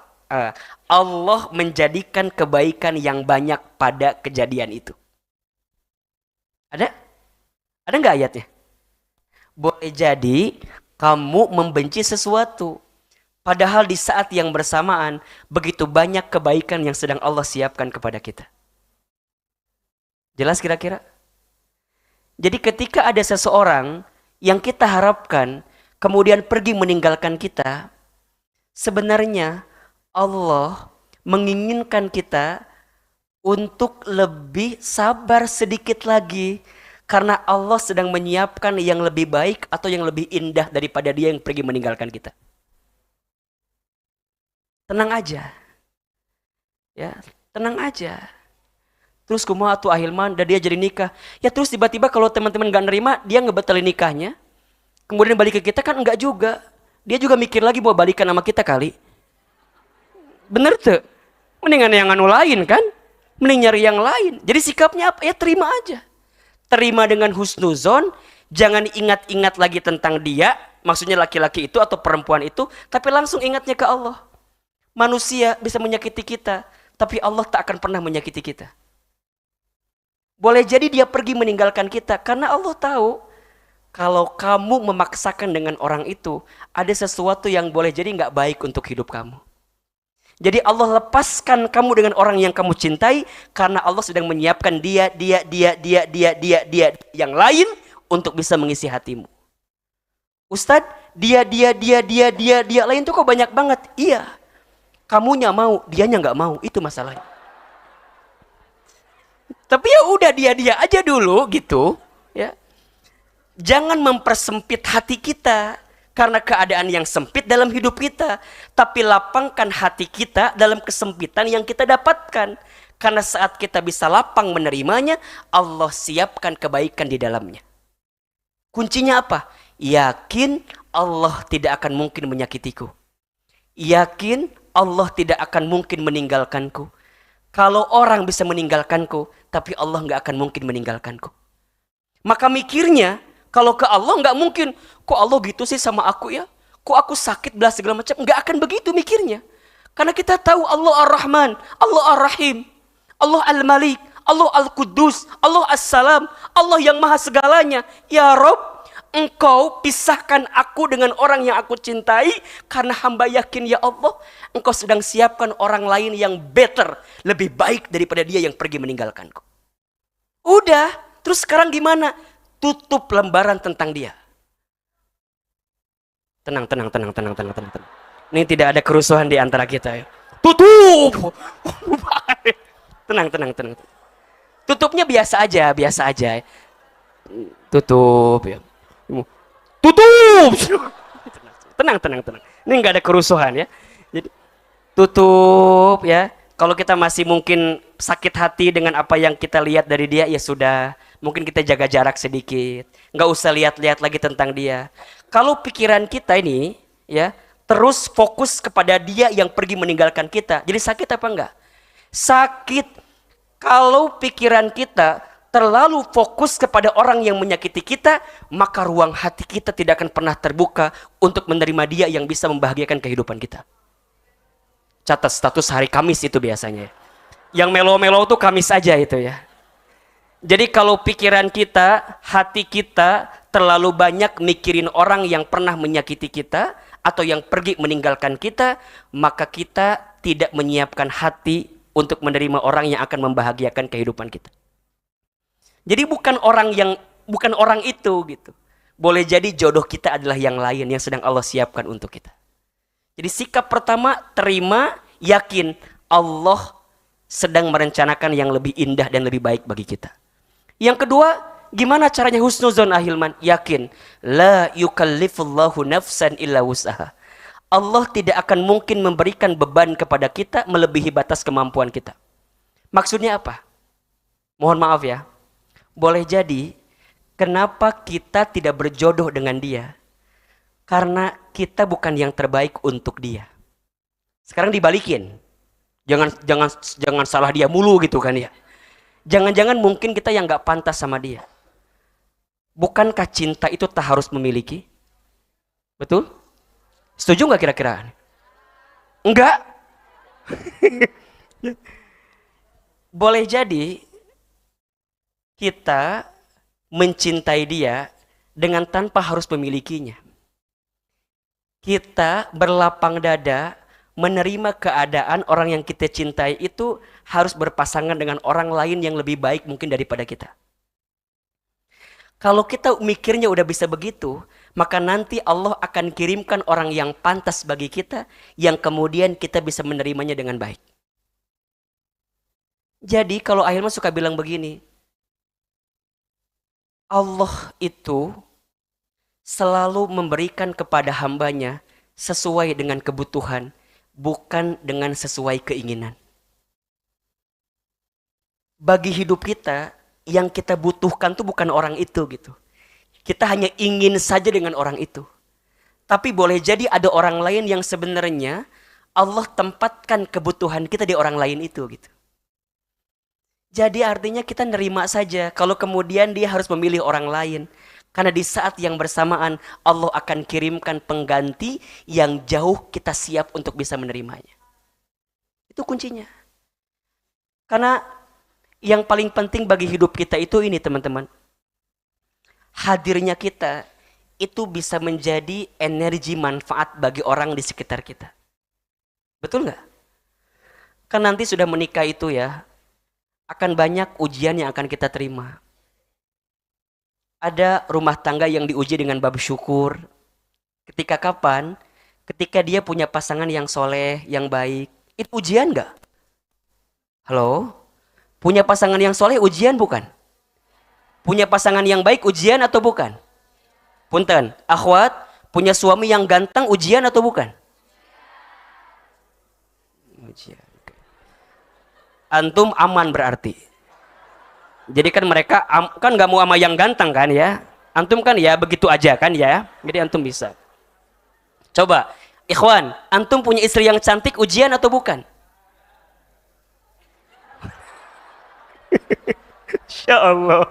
Allah menjadikan kebaikan yang banyak pada kejadian itu. Ada nggak ayatnya? Boleh jadi kamu membenci sesuatu padahal di saat yang bersamaan begitu banyak kebaikan yang sedang Allah siapkan kepada kita. Jelas kira-kira? Jadi ketika ada seseorang yang kita harapkan kemudian pergi meninggalkan kita, sebenarnya Allah menginginkan kita untuk lebih sabar sedikit lagi karena Allah sedang menyiapkan yang lebih baik atau yang lebih indah daripada dia yang pergi meninggalkan kita. Tenang aja. Ya, tenang aja. Terus kumaha atuh Ahilman, dan dia jadi nikah. Ya terus tiba-tiba kalau teman-teman gak nerima, dia ngebatalin nikahnya. Kemudian balik ke kita kan enggak juga. Dia juga mikir lagi mau balikan sama kita kali. Bener tuh. Mendingan yang anu lain kan. Mending nyari yang lain. Jadi sikapnya apa? Ya terima aja. Terima dengan husnuzon. Jangan ingat-ingat lagi tentang dia. Maksudnya laki-laki itu atau perempuan itu. Tapi langsung ingatnya ke Allah. Manusia bisa menyakiti kita. Tapi Allah tak akan pernah menyakiti kita. Boleh jadi dia pergi meninggalkan kita. Karena Allah tahu. Kalau kamu memaksakan dengan orang itu, ada sesuatu yang boleh jadi nggak baik untuk hidup kamu. Jadi Allah lepaskan kamu dengan orang yang kamu cintai, karena Allah sedang menyiapkan dia yang lain untuk bisa mengisi hatimu. Ustadz, dia lain tuh kok banyak banget. Iya, kamunya mau, dianya nggak mau, itu masalahnya. Tapi ya udah dia aja dulu gitu, ya. Jangan mempersempit hati kita karena keadaan yang sempit dalam hidup kita. Tapi lapangkan hati kita dalam kesempitan yang kita dapatkan. Karena saat kita bisa lapang menerimanya, Allah siapkan kebaikan di dalamnya. Kuncinya apa? Yakin Allah tidak akan mungkin menyakitiku. Yakin Allah tidak akan mungkin meninggalkanku. Kalau orang bisa meninggalkanku, tapi Allah nggak akan mungkin meninggalkanku. Maka mikirnya, kalau ke Allah nggak mungkin. Kok Allah gitu sih sama aku ya? Kok aku sakit belah segala macam? Nggak akan begitu mikirnya. Karena kita tahu Allah Ar-Rahman, Allah Ar-Rahim, Allah Al-Malik, Allah Al-Quddus, Allah As-Salam, Allah yang maha segalanya. Ya Rob, Engkau pisahkan aku dengan orang yang aku cintai. Karena hamba yakin ya Allah, Engkau sedang siapkan orang lain yang better, lebih baik daripada dia yang pergi meninggalkanku. Udah, terus sekarang gimana? Tutup lembaran tentang dia. Tenang. Ini tidak ada kerusuhan di antara kita ya. Tutup. Tenang. Tutupnya biasa aja. Tutup ya. Tutup. Tenang. Ini nggak ada kerusuhan ya. Jadi tutup ya. Kalau kita masih mungkin sakit hati dengan apa yang kita lihat dari dia, ya sudah. Mungkin kita jaga jarak sedikit. Nggak usah lihat-lihat lagi tentang dia. Kalau pikiran kita ini, ya, terus fokus kepada dia yang pergi meninggalkan kita. Jadi sakit apa enggak? Sakit. Kalau pikiran kita terlalu fokus kepada orang yang menyakiti kita, maka ruang hati kita tidak akan pernah terbuka untuk menerima dia yang bisa membahagiakan kehidupan kita. Catat status hari Kamis itu biasanya. Yang melo-melo tuh Kamis aja itu ya. Jadi kalau pikiran kita, hati kita terlalu banyak mikirin orang yang pernah menyakiti kita atau yang pergi meninggalkan kita, maka kita tidak menyiapkan hati untuk menerima orang yang akan membahagiakan kehidupan kita. Jadi bukan orang itu gitu. Boleh jadi jodoh kita adalah yang lain yang sedang Allah siapkan untuk kita. Jadi sikap pertama, terima, yakin Allah sedang merencanakan yang lebih indah dan lebih baik bagi kita. Yang kedua, gimana caranya husnuzon ahilman? Yakin. La yukallifullahu nafsan illa wus'aha. Allah tidak akan mungkin memberikan beban kepada kita melebihi batas kemampuan kita. Maksudnya apa? Mohon maaf ya. Boleh jadi, kenapa kita tidak berjodoh dengan dia? Karena kita bukan yang terbaik untuk dia. Sekarang dibalikin. Jangan salah dia mulu gitu kan ya. Jangan-jangan mungkin kita yang gak pantas sama dia. Bukankah cinta itu tak harus memiliki? Betul? Setuju gak kira-kira? Enggak? Boleh jadi kita mencintai dia dengan tanpa harus memilikinya. Kita berlapang dada menerima keadaan orang yang kita cintai itu harus berpasangan dengan orang lain yang lebih baik mungkin daripada kita. Kalau kita mikirnya udah bisa begitu, maka nanti Allah akan kirimkan orang yang pantas bagi kita, yang kemudian kita bisa menerimanya dengan baik. Jadi kalau Ahilman suka bilang begini, Allah itu selalu memberikan kepada hambanya sesuai dengan kebutuhan, bukan dengan sesuai keinginan. Bagi hidup kita, yang kita butuhkan tuh bukan orang itu gitu. Kita hanya ingin saja dengan orang itu. Tapi boleh jadi ada orang lain yang sebenarnya Allah tempatkan kebutuhan kita di orang lain itu gitu. Jadi artinya kita nerima saja kalau kemudian dia harus memilih orang lain. Karena di saat yang bersamaan Allah akan kirimkan pengganti yang jauh kita siap untuk bisa menerimanya. Itu kuncinya. Karena yang paling penting bagi hidup kita itu ini teman-teman. Hadirnya kita itu bisa menjadi energi manfaat bagi orang di sekitar kita. Betul nggak? Kan nanti sudah menikah itu ya, akan banyak ujian yang akan kita terima. Ada rumah tangga yang diuji dengan bab syukur. Ketika kapan? Ketika dia punya pasangan yang soleh, yang baik. Itu ujian nggak? Halo? Punya pasangan yang soleh ujian bukan? Punya pasangan yang baik ujian atau bukan? Punten, akhwat, punya suami yang ganteng ujian atau bukan? Ujian. Antum aman berarti. Jadi kan mereka kan nggak mau sama yang ganteng kan ya. Antum kan ya begitu aja kan ya. Jadi antum bisa. Coba, ikhwan, antum punya istri yang cantik ujian atau bukan? Insya Allah.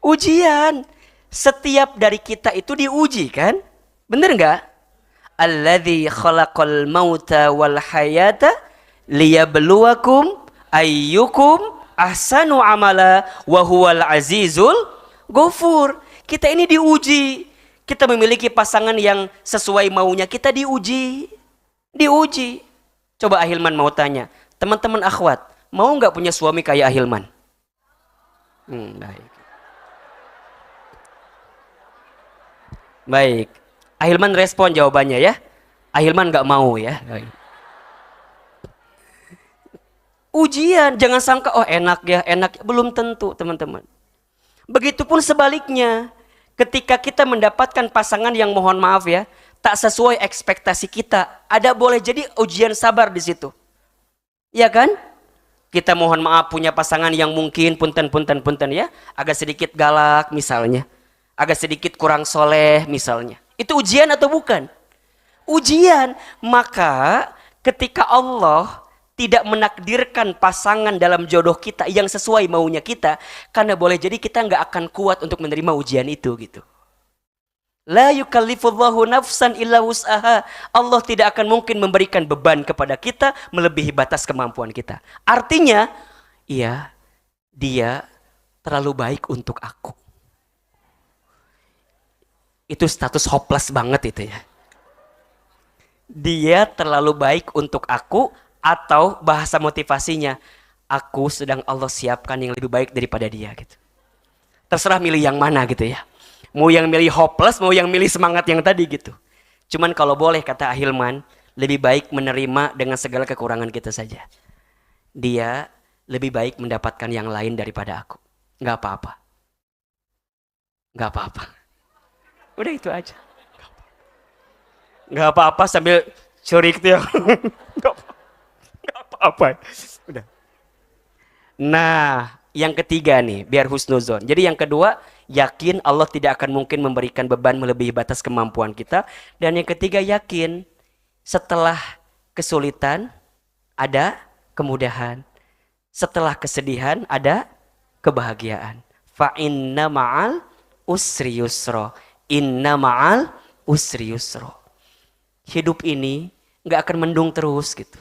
Ujian. Setiap dari kita itu diuji kan? Bener nggak? Alladzi khalaqal mauta wal hayata liyabluwakum ayyukum ahsanu amala wa huwal azizul ghafur. Kita ini diuji. Kita memiliki pasangan yang sesuai maunya, kita diuji. Diuji. Coba Ahilman mau tanya, teman-teman akhwat, mau nggak punya suami kayak Ahilman? Baik. Baik. Ahilman respon jawabannya ya. Ahilman nggak mau ya. Ujian, jangan sangka oh enak ya, enak. Belum tentu teman-teman. Begitupun sebaliknya, ketika kita mendapatkan pasangan yang mohon maaf ya, tak sesuai ekspektasi kita, ada boleh jadi ujian sabar di situ. Ya kan? Kita mohon maaf punya pasangan yang mungkin punten ya, agak sedikit galak misalnya, agak sedikit kurang soleh misalnya. Itu ujian atau bukan? Ujian. Maka ketika Allah tidak menakdirkan pasangan dalam jodoh kita yang sesuai maunya kita, karena boleh jadi kita nggak akan kuat untuk menerima ujian itu gitu. La yukallifullahu nafsan illa wus'aha. Allah tidak akan mungkin memberikan beban kepada kita melebihi batas kemampuan kita. Artinya, iya, dia terlalu baik untuk aku. Itu status hopeless banget itu ya. Dia terlalu baik untuk aku, atau bahasa motivasinya, aku sedang Allah siapkan yang lebih baik daripada dia gitu. Terserah milih yang mana gitu ya. Mau yang milih hopeless, mau yang milih semangat yang tadi gitu. Cuman kalau boleh kata Ahilman, lebih baik menerima dengan segala kekurangan kita saja. Dia lebih baik mendapatkan yang lain daripada aku. Nggak apa-apa. Nggak apa-apa. Udah itu aja. Nggak apa-apa sambil curik tuh. Nggak apa-apa. Udah. Nah, yang ketiga nih, biar husnuzon. Jadi yang kedua, yakin Allah tidak akan mungkin memberikan beban melebihi batas kemampuan kita. Dan yang ketiga, yakin setelah kesulitan ada kemudahan. Setelah kesedihan ada kebahagiaan. Fa inna ma'al usri yusra. Inna ma'al usri yusra. Hidup ini nggak akan mendung terus gitu.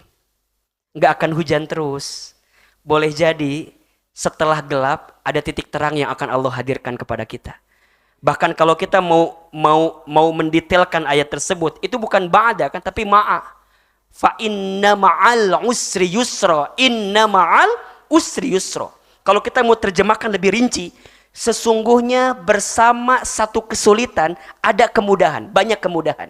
Nggak akan hujan terus. Boleh jadi setelah gelap ada titik terang yang akan Allah hadirkan kepada kita. Bahkan kalau kita mau mendetailkan ayat tersebut, itu bukan ba'da kan, tapi ma'a. Fa inna ma'al usri yusra. Inna ma'al usri yusra. Kalau kita mau terjemahkan lebih rinci, sesungguhnya bersama satu kesulitan ada kemudahan, banyak kemudahan.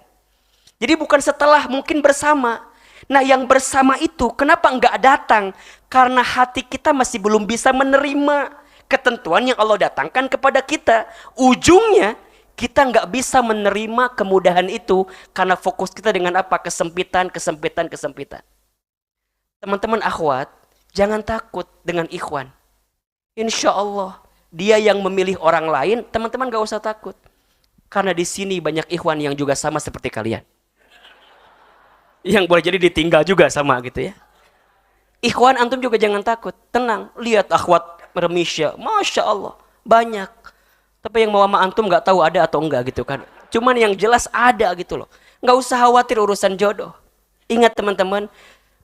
Jadi bukan setelah, mungkin bersama. Nah yang bersama itu kenapa enggak datang? Karena hati kita masih belum bisa menerima ketentuan yang Allah datangkan kepada kita. Ujungnya kita enggak bisa menerima kemudahan itu karena fokus kita dengan apa? Kesempitan. Teman-teman akhwat, jangan takut dengan ikhwan. Insya Allah dia yang memilih orang lain, teman-teman gak usah takut. Karena di sini banyak ikhwan yang juga sama seperti kalian. Yang boleh jadi ditinggal juga sama gitu ya. Ikhwan antum juga jangan takut, tenang. Lihat akhwat remisya, Masya Allah, banyak. Tapi yang mau sama antum nggak tahu ada atau enggak gitu kan. Cuman yang jelas ada gitu loh. Nggak usah khawatir urusan jodoh. Ingat teman-teman,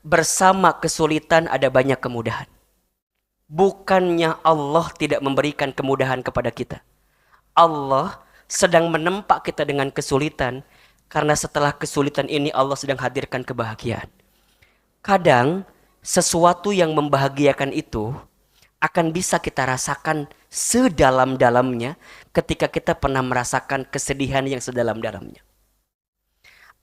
bersama kesulitan ada banyak kemudahan. Bukannya Allah tidak memberikan kemudahan kepada kita. Allah sedang menempa kita dengan kesulitan, karena setelah kesulitan ini Allah sedang hadirkan kebahagiaan. Kadang sesuatu yang membahagiakan itu akan bisa kita rasakan sedalam-dalamnya ketika kita pernah merasakan kesedihan yang sedalam-dalamnya.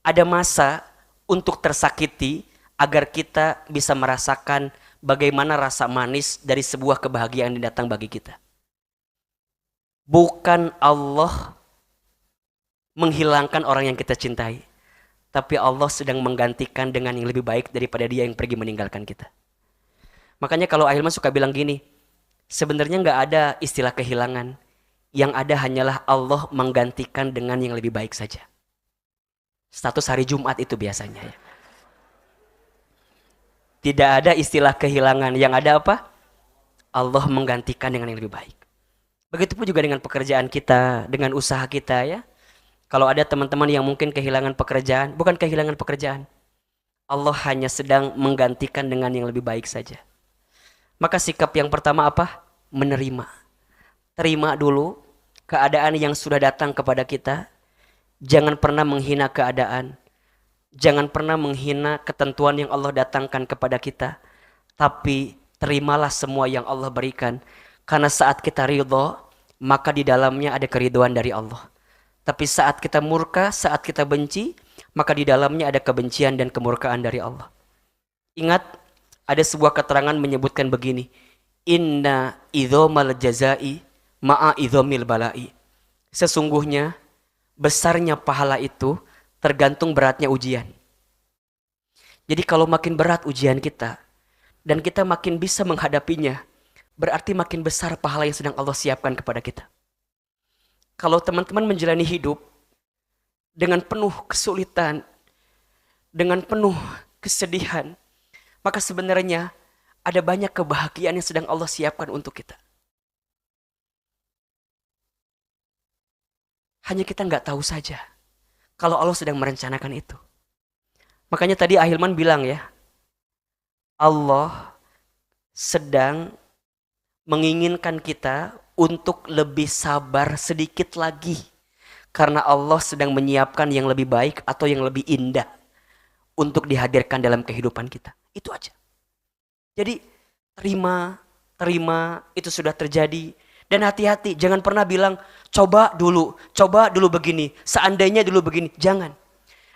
Ada masa untuk tersakiti agar kita bisa merasakan bagaimana rasa manis dari sebuah kebahagiaan yang datang bagi kita. Bukan Allah menghilangkan orang yang kita cintai, tapi Allah sedang menggantikan dengan yang lebih baik daripada dia yang pergi meninggalkan kita. Makanya kalau Ahilman suka bilang gini, sebenarnya nggak ada istilah kehilangan. Yang ada hanyalah Allah menggantikan dengan yang lebih baik saja. Status hari Jumat itu biasanya ya. Tidak ada istilah kehilangan. Yang ada apa? Allah menggantikan dengan yang lebih baik. Begitupun juga dengan pekerjaan kita, dengan usaha kita ya. Kalau ada teman-teman yang mungkin kehilangan pekerjaan, bukan kehilangan pekerjaan. Allah hanya sedang menggantikan dengan yang lebih baik saja. Maka sikap yang pertama apa? Menerima. Terima dulu keadaan yang sudah datang kepada kita. Jangan pernah menghina keadaan. Jangan pernah menghina ketentuan yang Allah datangkan kepada kita. Tapi terimalah semua yang Allah berikan. Karena saat kita ridho, maka di dalamnya ada keridhoan dari Allah. Tapi saat kita murka, saat kita benci, maka di dalamnya ada kebencian dan kemurkaan dari Allah. Ingat, ada sebuah keterangan menyebutkan begini. Inna idhomal jazai ma'a idhomil balai. Sesungguhnya, besarnya pahala itu tergantung beratnya ujian. Jadi kalau makin berat ujian kita, dan kita makin bisa menghadapinya, berarti makin besar pahala yang sedang Allah siapkan kepada kita. Kalau teman-teman menjalani hidup dengan penuh kesulitan, dengan penuh kesedihan, maka sebenarnya ada banyak kebahagiaan yang sedang Allah siapkan untuk kita. Hanya kita nggak tahu saja kalau Allah sedang merencanakan itu. Makanya tadi Ahilman bilang ya, Allah sedang menginginkan kita untuk lebih sabar sedikit lagi. Karena Allah sedang menyiapkan yang lebih baik atau yang lebih indah untuk dihadirkan dalam kehidupan kita. Itu aja. Jadi terima itu sudah terjadi. Dan hati-hati, jangan pernah bilang coba dulu begini, seandainya dulu begini. Jangan.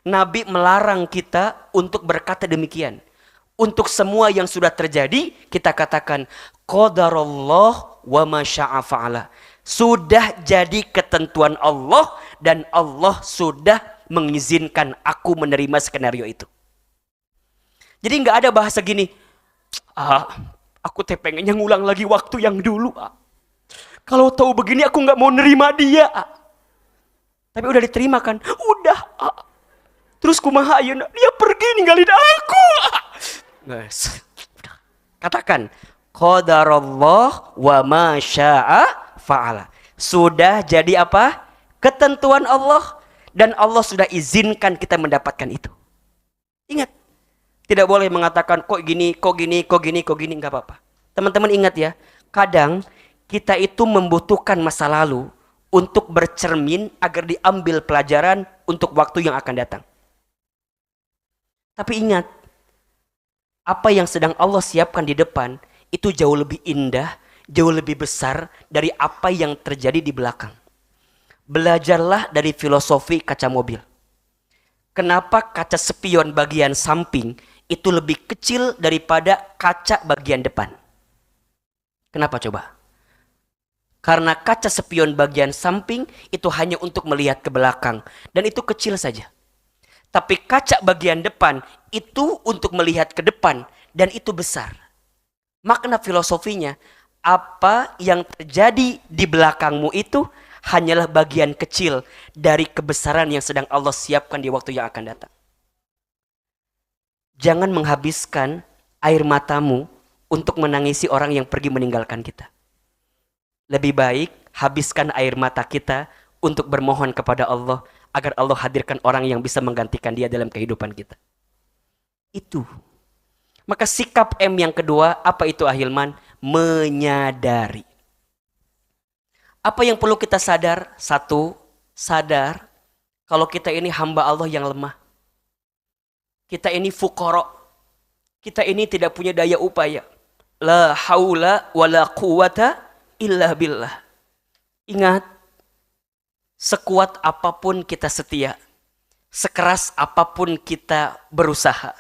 Nabi melarang kita untuk berkata demikian. Untuk semua yang sudah terjadi, kita katakan qadarullah wa ma syaa fa'ala. Sudah jadi ketentuan Allah dan Allah sudah mengizinkan aku menerima skenario itu. Jadi nggak ada bahasa gini, aku teh pengennya ngulang lagi waktu yang dulu. Kalau tahu begini aku nggak mau nerima dia. Tapi udah diterima kan? Udah. Terus kumaha ayeuna? Dia pergi ninggalin aku. Katakan qadarullah wa ma syaa fa'ala. Sudah jadi apa? Ketentuan Allah dan Allah sudah izinkan kita mendapatkan itu. Ingat, tidak boleh mengatakan kok gini, enggak apa-apa. Teman-teman ingat ya, kadang kita itu membutuhkan masa lalu untuk bercermin agar diambil pelajaran untuk waktu yang akan datang. Tapi ingat, apa yang sedang Allah siapkan di depan itu jauh lebih indah, jauh lebih besar dari apa yang terjadi di belakang. Belajarlah dari filosofi kaca mobil. Kenapa kaca spion bagian samping itu lebih kecil daripada kaca bagian depan? Kenapa coba? Karena kaca spion bagian samping itu hanya untuk melihat ke belakang dan itu kecil saja. Tapi kaca bagian depan itu untuk melihat ke depan dan itu besar. Makna filosofinya, apa yang terjadi di belakangmu itu hanyalah bagian kecil dari kebesaran yang sedang Allah siapkan di waktu yang akan datang. Jangan menghabiskan air matamu untuk menangisi orang yang pergi meninggalkan kita. Lebih baik habiskan air mata kita untuk bermohon kepada Allah agar Allah hadirkan orang yang bisa menggantikan dia dalam kehidupan kita. Itu. Maka sikap M yang kedua, apa itu Ahilman? Menyadari. Apa yang perlu kita sadar? Satu, sadar kalau kita ini hamba Allah yang lemah. Kita ini fuqara. Kita ini tidak punya daya upaya. La haula wa la quwata illa billah. Ingat, sekuat apapun kita setia, sekeras apapun kita berusaha,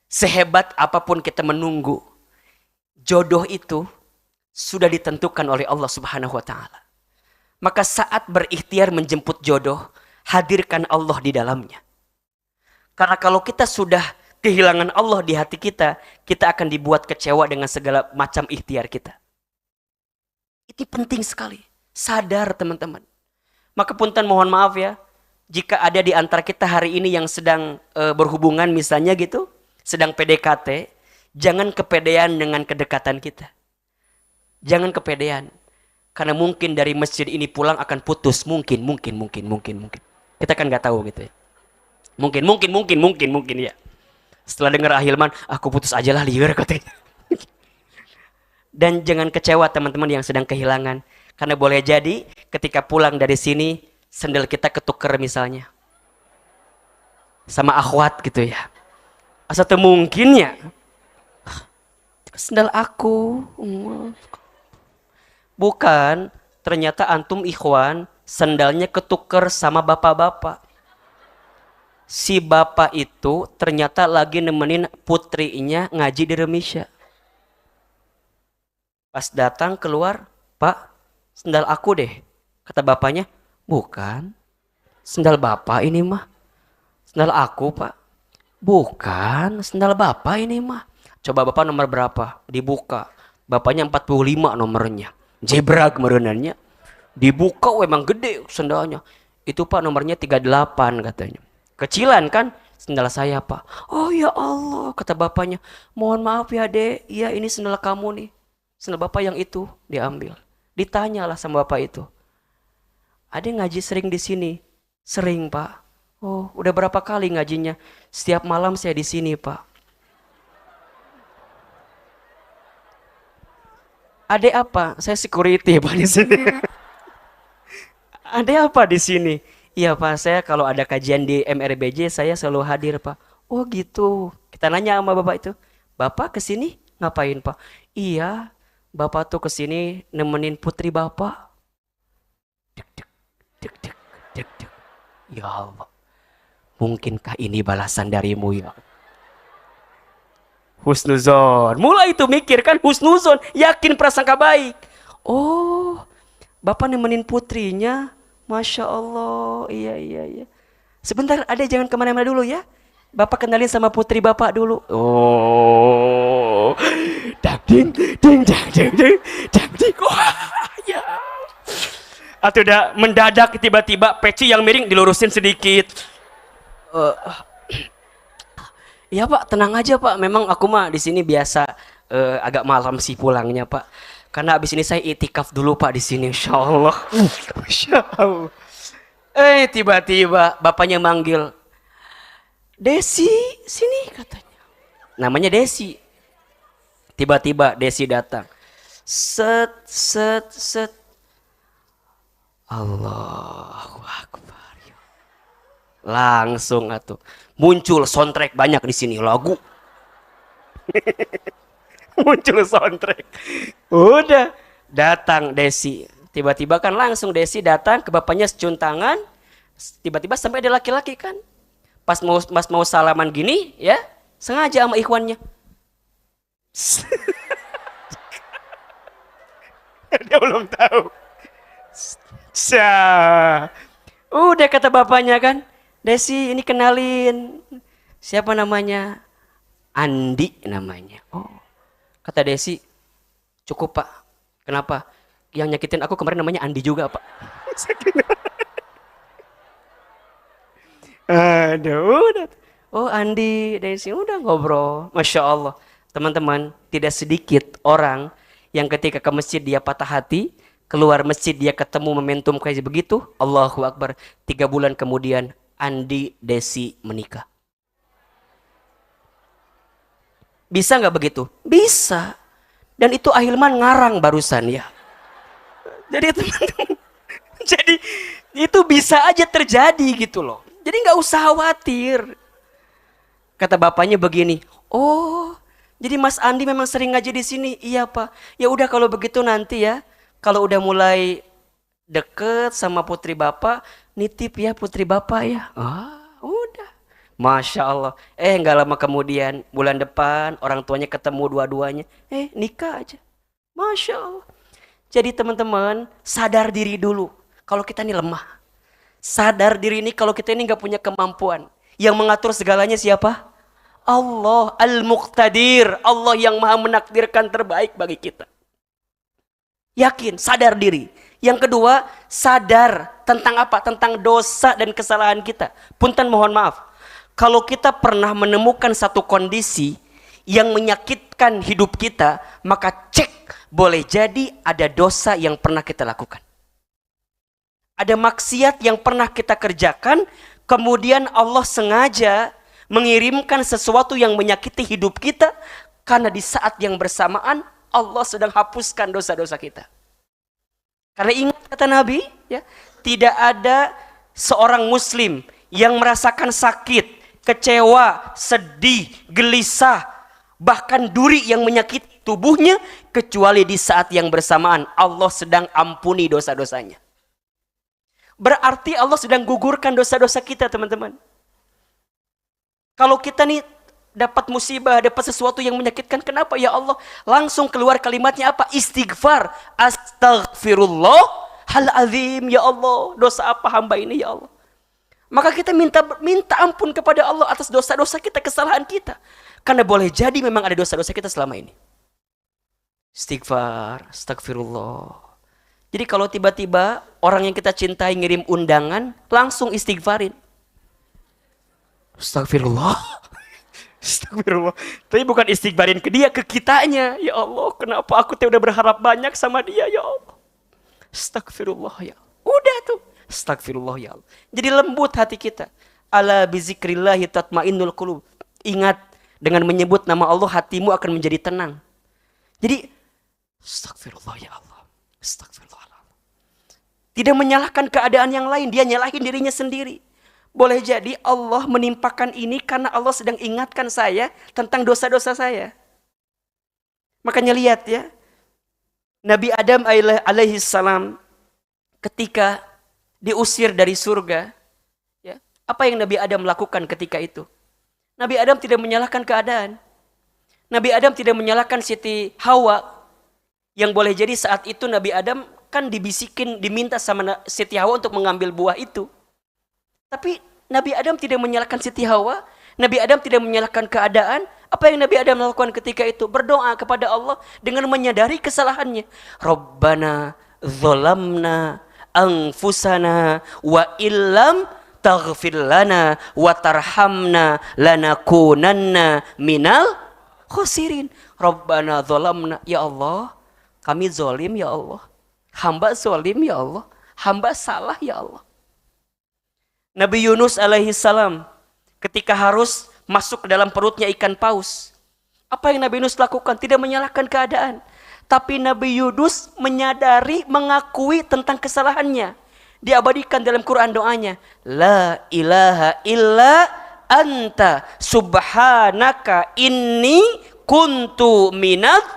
sehebat apapun kita menunggu, jodoh itu sudah ditentukan oleh Allah Subhanahu wa taala. Maka saat berikhtiar menjemput jodoh, hadirkan Allah di dalamnya. Karena kalau kita sudah kehilangan Allah di hati kita, kita akan dibuat kecewa dengan segala macam ikhtiar kita. Itu penting sekali. Sadar teman-teman. Maka punten mohon maaf ya, jika ada di antara kita hari ini yang sedang berhubungan misalnya gitu, sedang PDKT, jangan kepedean dengan kedekatan kita. Jangan kepedean. Karena mungkin dari masjid ini pulang akan putus. Mungkin. Kita kan nggak tahu gitu ya. Mungkin ya. Setelah dengar Ahilman, aku putus aja lah liar katanya. Dan jangan kecewa teman-teman yang sedang kehilangan. Karena boleh jadi ketika pulang dari sini, sendal kita ketuker misalnya. Sama akhwat gitu ya. Asa teu mungkin ya. Sendal aku. Bukan, ternyata antum ikhwan, sendalnya ketuker sama bapak-bapak. Si bapak itu ternyata lagi nemenin putrinya ngaji di remisya. Pas datang keluar, Pak, sendal aku deh. Kata bapaknya, bukan. Sendal bapak ini mah. Sendal aku, Pak. Bukan, sendal bapak ini mah. Coba bapak nomor berapa? Dibuka. Bapaknya 45 nomornya. Zebra kemerenannya. Dibuka memang gede sendalnya. Itu Pak nomornya 38 katanya. Kecilan kan? Sendal saya Pak. Oh ya Allah, kata bapaknya. Mohon maaf ya Dek. Iya ini sendal kamu nih. Sendal bapak yang itu diambil. Ditanyalah sama bapak itu. Ada ngaji sering di sini? Sering Pak. Oh udah berapa kali ngajinya? Setiap malam saya di sini Pak. Ada apa? Saya security Pak di sini. Ada apa di sini? Iya Pak, saya kalau ada kajian di MRBJ saya selalu hadir Pak. Oh gitu. Kita nanya sama bapak itu. Bapak kesini ngapain Pak? Iya, bapak tuh kesini nemenin putri bapak. Dek dek dek dek dek dek. Ya Allah, mungkinkah ini balasan darimu ya? Husnuzon. Mulai itu mikir kan husnuzon, yakin prasangka baik. Oh, bapak nemenin putrinya. Masya Allah, iya. Sebentar, adek jangan kemana-mana dulu ya. Bapak kenalin sama putri bapak dulu. Oh, ding. Wah, ya. Atau udah mendadak tiba-tiba peci yang miring dilurusin sedikit. Iya Pak, tenang aja Pak. Memang aku mah di sini biasa agak malam sih pulangnya Pak. Karena abis ini saya itikaf dulu Pak di sini, Insya Allah. Masya Allah. Tiba-tiba bapaknya manggil, Desi, sini katanya. Namanya Desi. Tiba-tiba Desi datang. Set. Allahu Akbar. Langsung atuh muncul soundtrack banyak di sini lagu. Muncul soundtrack. Udah datang Desi. Tiba-tiba kan langsung Desi datang ke bapaknya cium tangan. Tiba-tiba sampai ada laki-laki kan. Pas mau salaman gini ya, sengaja sama ikhwannya. Dia belum tahu. Udah kata bapaknya kan, Desi ini kenalin. Siapa namanya? Andi namanya. Oh. Kata Desi, cukup Pak. Kenapa? Yang nyakitin aku kemarin namanya Andi juga Pak. Aduh, udah. Oh, Andi dari sini udah ngobrol. Masya Allah. Teman-teman, tidak sedikit orang yang ketika ke masjid dia patah hati, keluar masjid dia ketemu momentum kayak begitu, Allahu Akbar. 3 bulan kemudian, Andi Desi menikah. Bisa nggak begitu? Bisa. Dan itu Ahilman ngarang barusan ya. Jadi teman-teman, jadi itu bisa aja terjadi gitu loh. Jadi nggak usah khawatir. Kata bapaknya begini, oh, jadi Mas Andi memang sering ngaji di sini. Iya Pak. Ya udah kalau begitu nanti ya, kalau udah mulai deket sama putri bapak, nitip ya putri bapak ya. Udah. Masya Allah. Nggak lama kemudian, bulan depan orang tuanya ketemu dua-duanya. Nikah aja. Masya Allah. Jadi teman-teman, sadar diri dulu. Kalau kita ini lemah. Sadar diri ini kalau kita ini nggak punya kemampuan. Yang mengatur segalanya siapa? Allah Al-Muqtadir. Allah yang maha menakdirkan terbaik bagi kita. Yakin, sadar diri. Yang kedua, sadar tentang apa? Tentang dosa dan kesalahan kita. Punten mohon maaf. Kalau kita pernah menemukan satu kondisi yang menyakitkan hidup kita, maka cek, boleh jadi ada dosa yang pernah kita lakukan. Ada maksiat yang pernah kita kerjakan, kemudian Allah sengaja mengirimkan sesuatu yang menyakiti hidup kita, karena di saat yang bersamaan Allah sedang hapuskan dosa-dosa kita. Karena ingat kata Nabi, ya, tidak ada seorang muslim yang merasakan sakit, kecewa, sedih, gelisah, bahkan duri yang menyakiti tubuhnya, kecuali di saat yang bersamaan Allah sedang ampuni dosa-dosanya. Berarti Allah sedang gugurkan dosa-dosa kita, teman-teman. Kalau kita nih dapat musibah, dapat sesuatu yang menyakitkan, kenapa ya Allah? Langsung keluar kalimatnya apa? Istighfar. Astaghfirullahaladzim, ya Allah. Dosa apa hamba ini ya Allah? Maka kita minta ampun kepada Allah atas dosa-dosa kita, kesalahan kita. Karena boleh jadi memang ada dosa-dosa kita selama ini. Istighfar, astagfirullah. Jadi kalau tiba-tiba orang yang kita cintai ngirim undangan, langsung istighfarin. Astagfirullah. Astagfirullah. Tapi bukan istighfarin ke dia, ke kitanya. Ya Allah, kenapa aku udah berharap banyak sama dia ya Allah. Astagfirullah ya. Udah tuh. Astagfirullah ya Allah. Jadi lembut hati kita. Ala bizikrillahi tatmainnul qulub. Ingat, dengan menyebut nama Allah hatimu akan menjadi tenang. Jadi astagfirullah ya Allah. Astagfirullah. Tidak menyalahkan keadaan yang lain, dia nyalahin dirinya sendiri. Boleh jadi Allah menimpakan ini karena Allah sedang ingatkan saya tentang dosa-dosa saya. Makanya lihat ya, Nabi Adam alaihi salam ketika diusir dari surga, ya, apa yang Nabi Adam lakukan ketika itu? Nabi Adam tidak menyalahkan keadaan. Nabi Adam tidak menyalahkan Siti Hawa, yang boleh jadi saat itu Nabi Adam kan dibisikin, diminta sama Siti Hawa untuk mengambil buah itu. Tapi Nabi Adam tidak menyalahkan Siti Hawa, Nabi Adam tidak menyalahkan keadaan. Apa yang Nabi Adam lakukan ketika itu? Berdoa kepada Allah dengan menyadari kesalahannya. Rabbana dzalamna anfusana wa illam taghfir lana wa tarhamna lanakunanna minal khosirin. Rabbana dzalamna, ya Allah, kami zalim ya Allah. Hamba zalim ya Allah. Hamba salah ya Allah. Nabi Yunus alaihi salam ketika harus masuk ke dalam perutnya ikan paus, apa yang Nabi Yunus lakukan? Tidak menyalahkan keadaan, tapi Nabi Yunus menyadari, mengakui tentang kesalahannya. Diabadikan dalam Quran doanya, la ilaha illa anta subhanaka inni kuntu minadz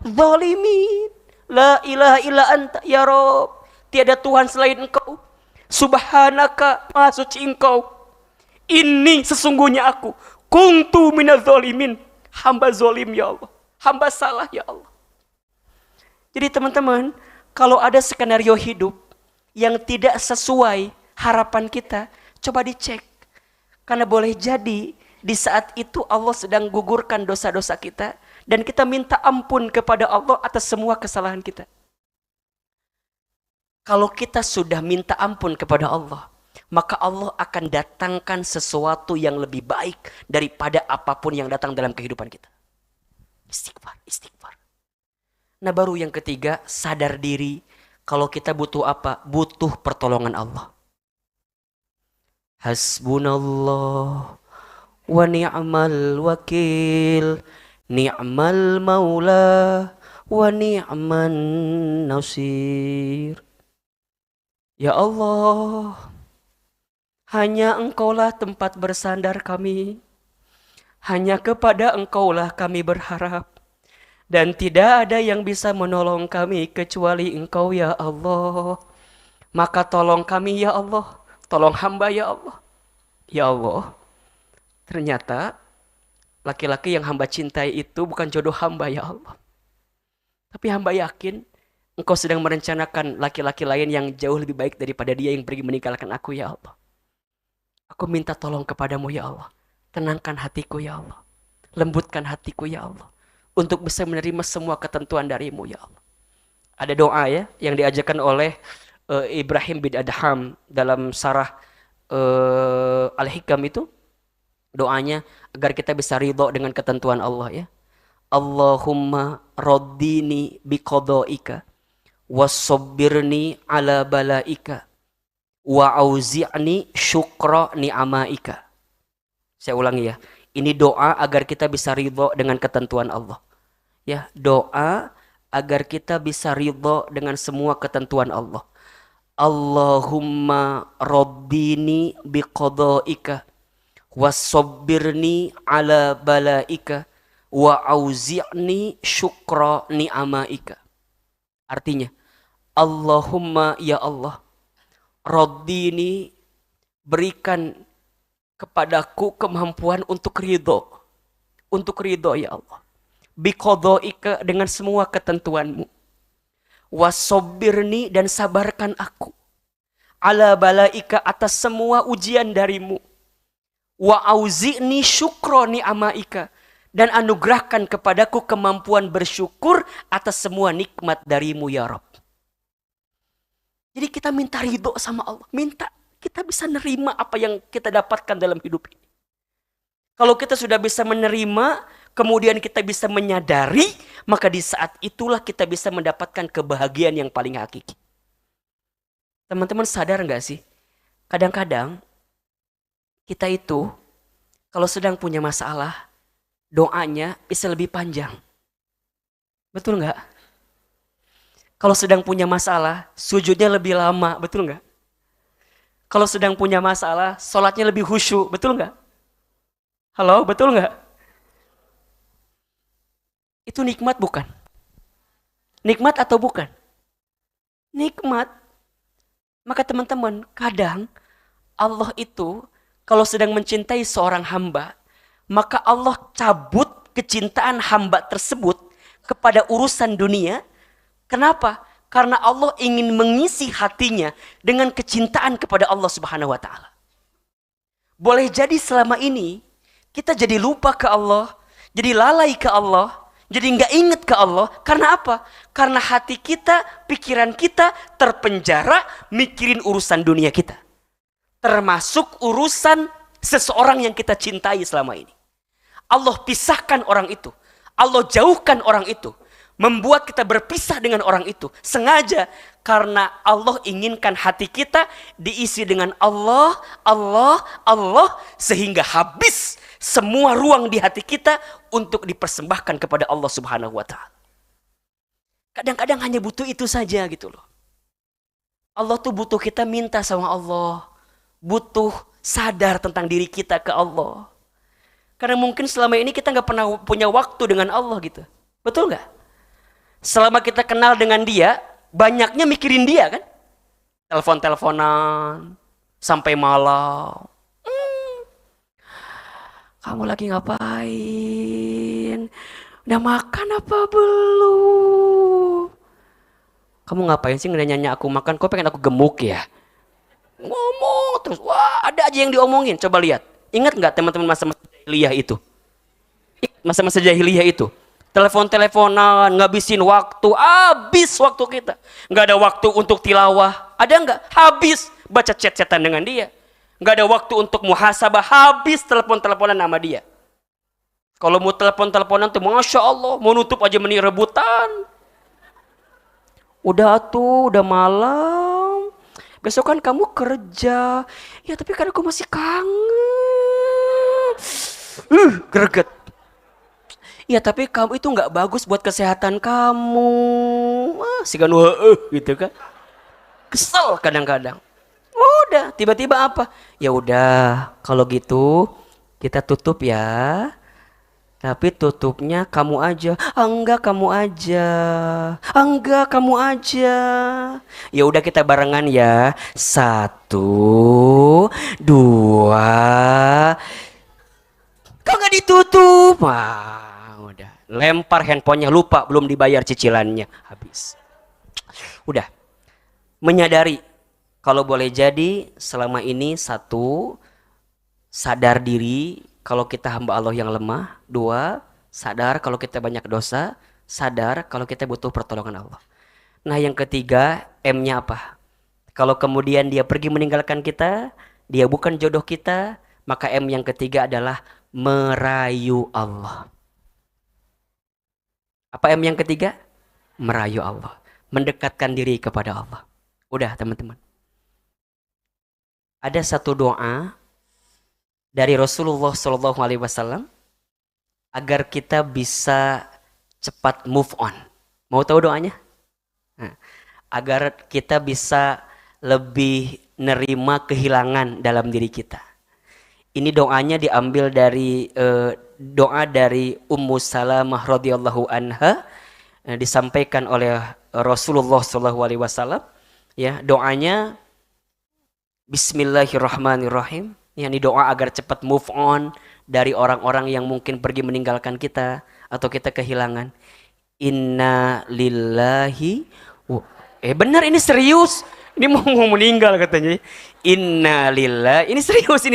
zalimin. La ilaha illa anta ya Rob, tiada Tuhan selain engkau. Subhanaka, maha suci engkau. Ini sesungguhnya aku, kuntu minadz zalimin, hamba zalim ya Allah, hamba salah ya Allah. Jadi teman-teman, kalau ada skenario hidup yang tidak sesuai harapan kita, coba dicek. Karena boleh jadi di saat itu Allah sedang gugurkan dosa-dosa kita, dan kita minta ampun kepada Allah atas semua kesalahan kita. Kalau kita sudah minta ampun kepada Allah, maka Allah akan datangkan sesuatu yang lebih baik daripada apapun yang datang dalam kehidupan kita. Istighfar, istighfar. Nah baru yang ketiga, sadar diri kalau kita butuh apa? Butuh pertolongan Allah. Hasbunallah wa ni'mal wakil, ni'mal maula wa ni'man nasir. Ya Allah, hanya Engkaulah tempat bersandar kami. Hanya kepada Engkaulah kami berharap. Dan tidak ada yang bisa menolong kami kecuali Engkau ya Allah. Maka tolong kami ya Allah. Tolong hamba ya Allah. Ya Allah, ternyata laki-laki yang hamba cintai itu bukan jodoh hamba ya Allah. Tapi hamba yakin Engkau sedang merencanakan laki-laki lain yang jauh lebih baik daripada dia yang pergi meninggalkan aku ya Allah. Aku minta tolong kepadamu ya Allah. Tenangkan hatiku ya Allah. Lembutkan hatiku ya Allah. Untuk bisa menerima semua ketentuan darimu ya Allah. Ada doa ya yang diajarkan oleh Ibrahim bin Adham dalam sarah Al-Hikam itu. Doanya agar kita bisa ridho dengan ketentuan Allah ya. Allahumma raddini biqadaika wasabbirni ala balaika wa auzi'ni syukra ni'amaika. Saya ulangi ya. Ini doa agar kita bisa ridho dengan ketentuan Allah. Ya, doa agar kita bisa ridho dengan semua ketentuan Allah. Allahumma raddini biqadaika wasabbirni ala balaika wa auzi'ni syukra ni'amaika. Artinya, Allahumma ya Allah, raddini, berikan kepadaku kemampuan untuk ridho. Untuk ridho ya Allah. Biqadaika, dengan semua ketentuanmu. Wasabbirni, dan sabarkan aku. Ala balaika, atas semua ujian darimu. Wa auzi'ni syukra ni'amaika, dan anugerahkan kepadaku kemampuan bersyukur atas semua nikmat darimu ya Rabb. Jadi kita minta ridho sama Allah. Minta kita bisa nerima apa yang kita dapatkan dalam hidup ini. Kalau kita sudah bisa menerima, kemudian kita bisa menyadari, maka di saat itulah kita bisa mendapatkan kebahagiaan yang paling hakiki. Teman-teman sadar gak sih? Kadang-kadang kita itu kalau sedang punya masalah, doanya bisa lebih panjang. Betul gak? Kalau sedang punya masalah, sujudnya lebih lama. Betul gak? Kalau sedang punya masalah, sholatnya lebih khusyuk. Betul gak? Halo, betul gak? Itu nikmat bukan? Nikmat atau bukan? Nikmat. Maka teman-teman, kadang Allah itu kalau sedang mencintai seorang hamba, maka Allah cabut kecintaan hamba tersebut kepada urusan dunia. Kenapa? Karena Allah ingin mengisi hatinya dengan kecintaan kepada Allah Subhanahu wa taala. Boleh jadi selama ini kita jadi lupa ke Allah, jadi lalai ke Allah, jadi nggak ingat ke Allah. Karena apa? Karena hati kita, pikiran kita terpenjara mikirin urusan dunia kita. Termasuk urusan seseorang yang kita cintai selama ini. Allah pisahkan orang itu. Allah jauhkan orang itu. Membuat kita berpisah dengan orang itu. Sengaja. Karena Allah inginkan hati kita diisi dengan Allah, Allah, Allah. Sehingga habis semua ruang di hati kita untuk dipersembahkan kepada Allah Subhanahu wa ta'ala. Kadang-kadang hanya butuh itu saja gitu loh. Allah tuh butuh kita minta sama Allah. Butuh sadar tentang diri kita ke Allah. Karena mungkin selama ini kita gak pernah punya waktu dengan Allah gitu. Betul gak? Selama kita kenal dengan dia, banyaknya mikirin dia kan? Telepon-teleponan, sampai malam. Kamu lagi ngapain? Udah makan apa belum? Kamu ngapain sih nanya aku makan? Kok pengen aku gemuk ya? Ngomong terus, wah ada aja yang diomongin. Coba lihat, ingat nggak teman-teman masa-masa jahiliyah itu? Masa-masa jahiliyah itu, Telepon-teleponan, ngabisin waktu, habis waktu kita. Nggak ada waktu untuk tilawah, ada nggak? Habis baca chat-chatan dengan dia. Nggak ada waktu untuk muhasabah, habis telepon-teleponan sama dia. Kalau mau telepon-teleponan tuh, Masya Allah, mau nutup aja menit rebutan. Udah tuh, udah malam. Besok kan kamu kerja. Ya tapi kan aku masih kangen. Greget. Ya tapi kamu itu nggak bagus buat kesehatan kamu. Si kan gitu kan. Kesel kadang-kadang. Udah, tiba-tiba apa? Ya udah, kalau gitu kita tutup ya. Tapi tutupnya kamu aja. Enggak, kamu aja. Enggak, kamu aja. Ya udah kita barengan ya. 1, 2. Kok nggak ditutup? Wah, udah. Lempar handphonenya, lupa belum dibayar cicilannya. Habis. Udah. Menyadari kalau boleh jadi selama ini 1, sadar diri kalau kita hamba Allah yang lemah. 2, sadar kalau kita banyak dosa. Sadar kalau kita butuh pertolongan Allah. Nah yang ketiga, M-nya apa? Kalau kemudian dia pergi meninggalkan kita, dia bukan jodoh kita, maka M yang ketiga adalah merayu Allah. Apa M yang ketiga? Merayu Allah. Mendekatkan diri kepada Allah. Udah teman-teman. Ada satu doa dari Rasulullah SAW agar kita bisa cepat move on. Mau tahu doanya? Nah, agar kita bisa lebih nerima kehilangan dalam diri kita. Ini doanya diambil dari doa dari Ummu Salamah radhiyallahu anha, disampaikan oleh Rasulullah SAW. Ya, doanya Bismillahirrahmanirrahim. Ini doa agar cepat move on dari orang-orang yang mungkin pergi meninggalkan kita atau kita kehilangan. Inna lillahi. Benar, ini serius. Ini mau meninggal katanya. Inna lillahi. Ini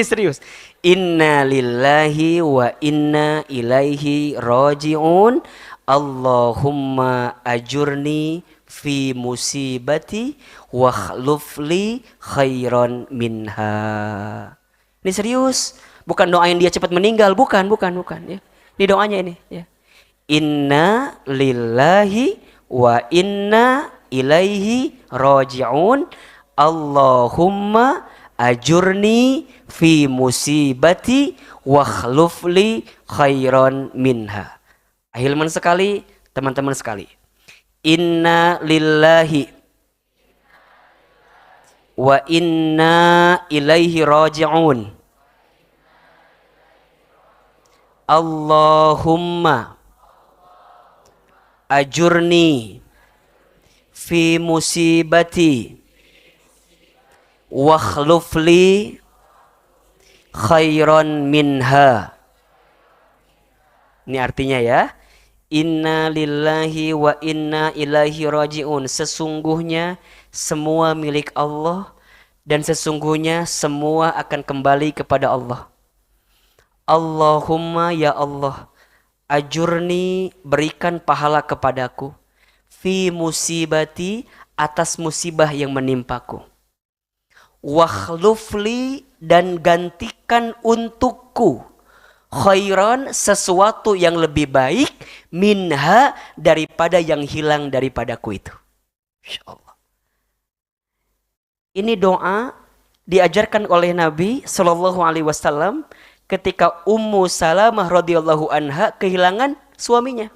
serius. Inna lillahi wa inna ilaihi raji'un. Allahumma ajurni fi musibati wa khlufli khairan minha. Ini serius, bukan doain dia cepat meninggal, bukan ya. Ini doanya ini ya. Inna lillahi wa inna ilaihi raji'un. Allahumma ajurni fi musibati wa khlufli khairan minha. Ahilman sekali, teman-teman sekali. Inna lillahi wa inna ilaihi raji'un. Allahumma ajurni fi musibati wa khlufli khairan minha. Ini artinya ya. Inna lillahi wa inna ilaihi raji'un. Sesungguhnya semua milik Allah dan sesungguhnya semua akan kembali kepada Allah. Allahumma ya Allah, ajurni, berikan pahala kepadaku, fi musibati, atas musibah yang menimpaku. Wakhlufli, dan gantikan untukku, khairan, sesuatu yang lebih baik, minha, daripada yang hilang daripadaku itu. Insyaallah. Ini doa diajarkan oleh Nabi Shallallahu Alaihi Wasallam ketika Ummu Salamah radhiyallahu anha kehilangan suaminya.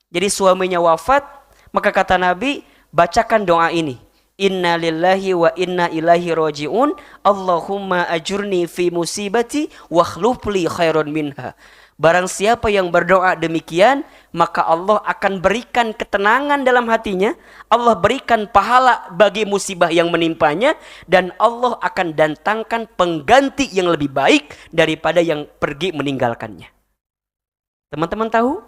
Jadi suaminya wafat, maka kata Nabi, bacakan doa ini. Inna lillahi wa inna ilaihi raji'un. Allahumma ajurni fi musibati wa khlufli khairan minha. Barang siapa yang berdoa demikian, maka Allah akan berikan ketenangan dalam hatinya. Allah berikan pahala bagi musibah yang menimpanya. Dan Allah akan datangkan pengganti yang lebih baik daripada yang pergi meninggalkannya. Teman-teman tahu?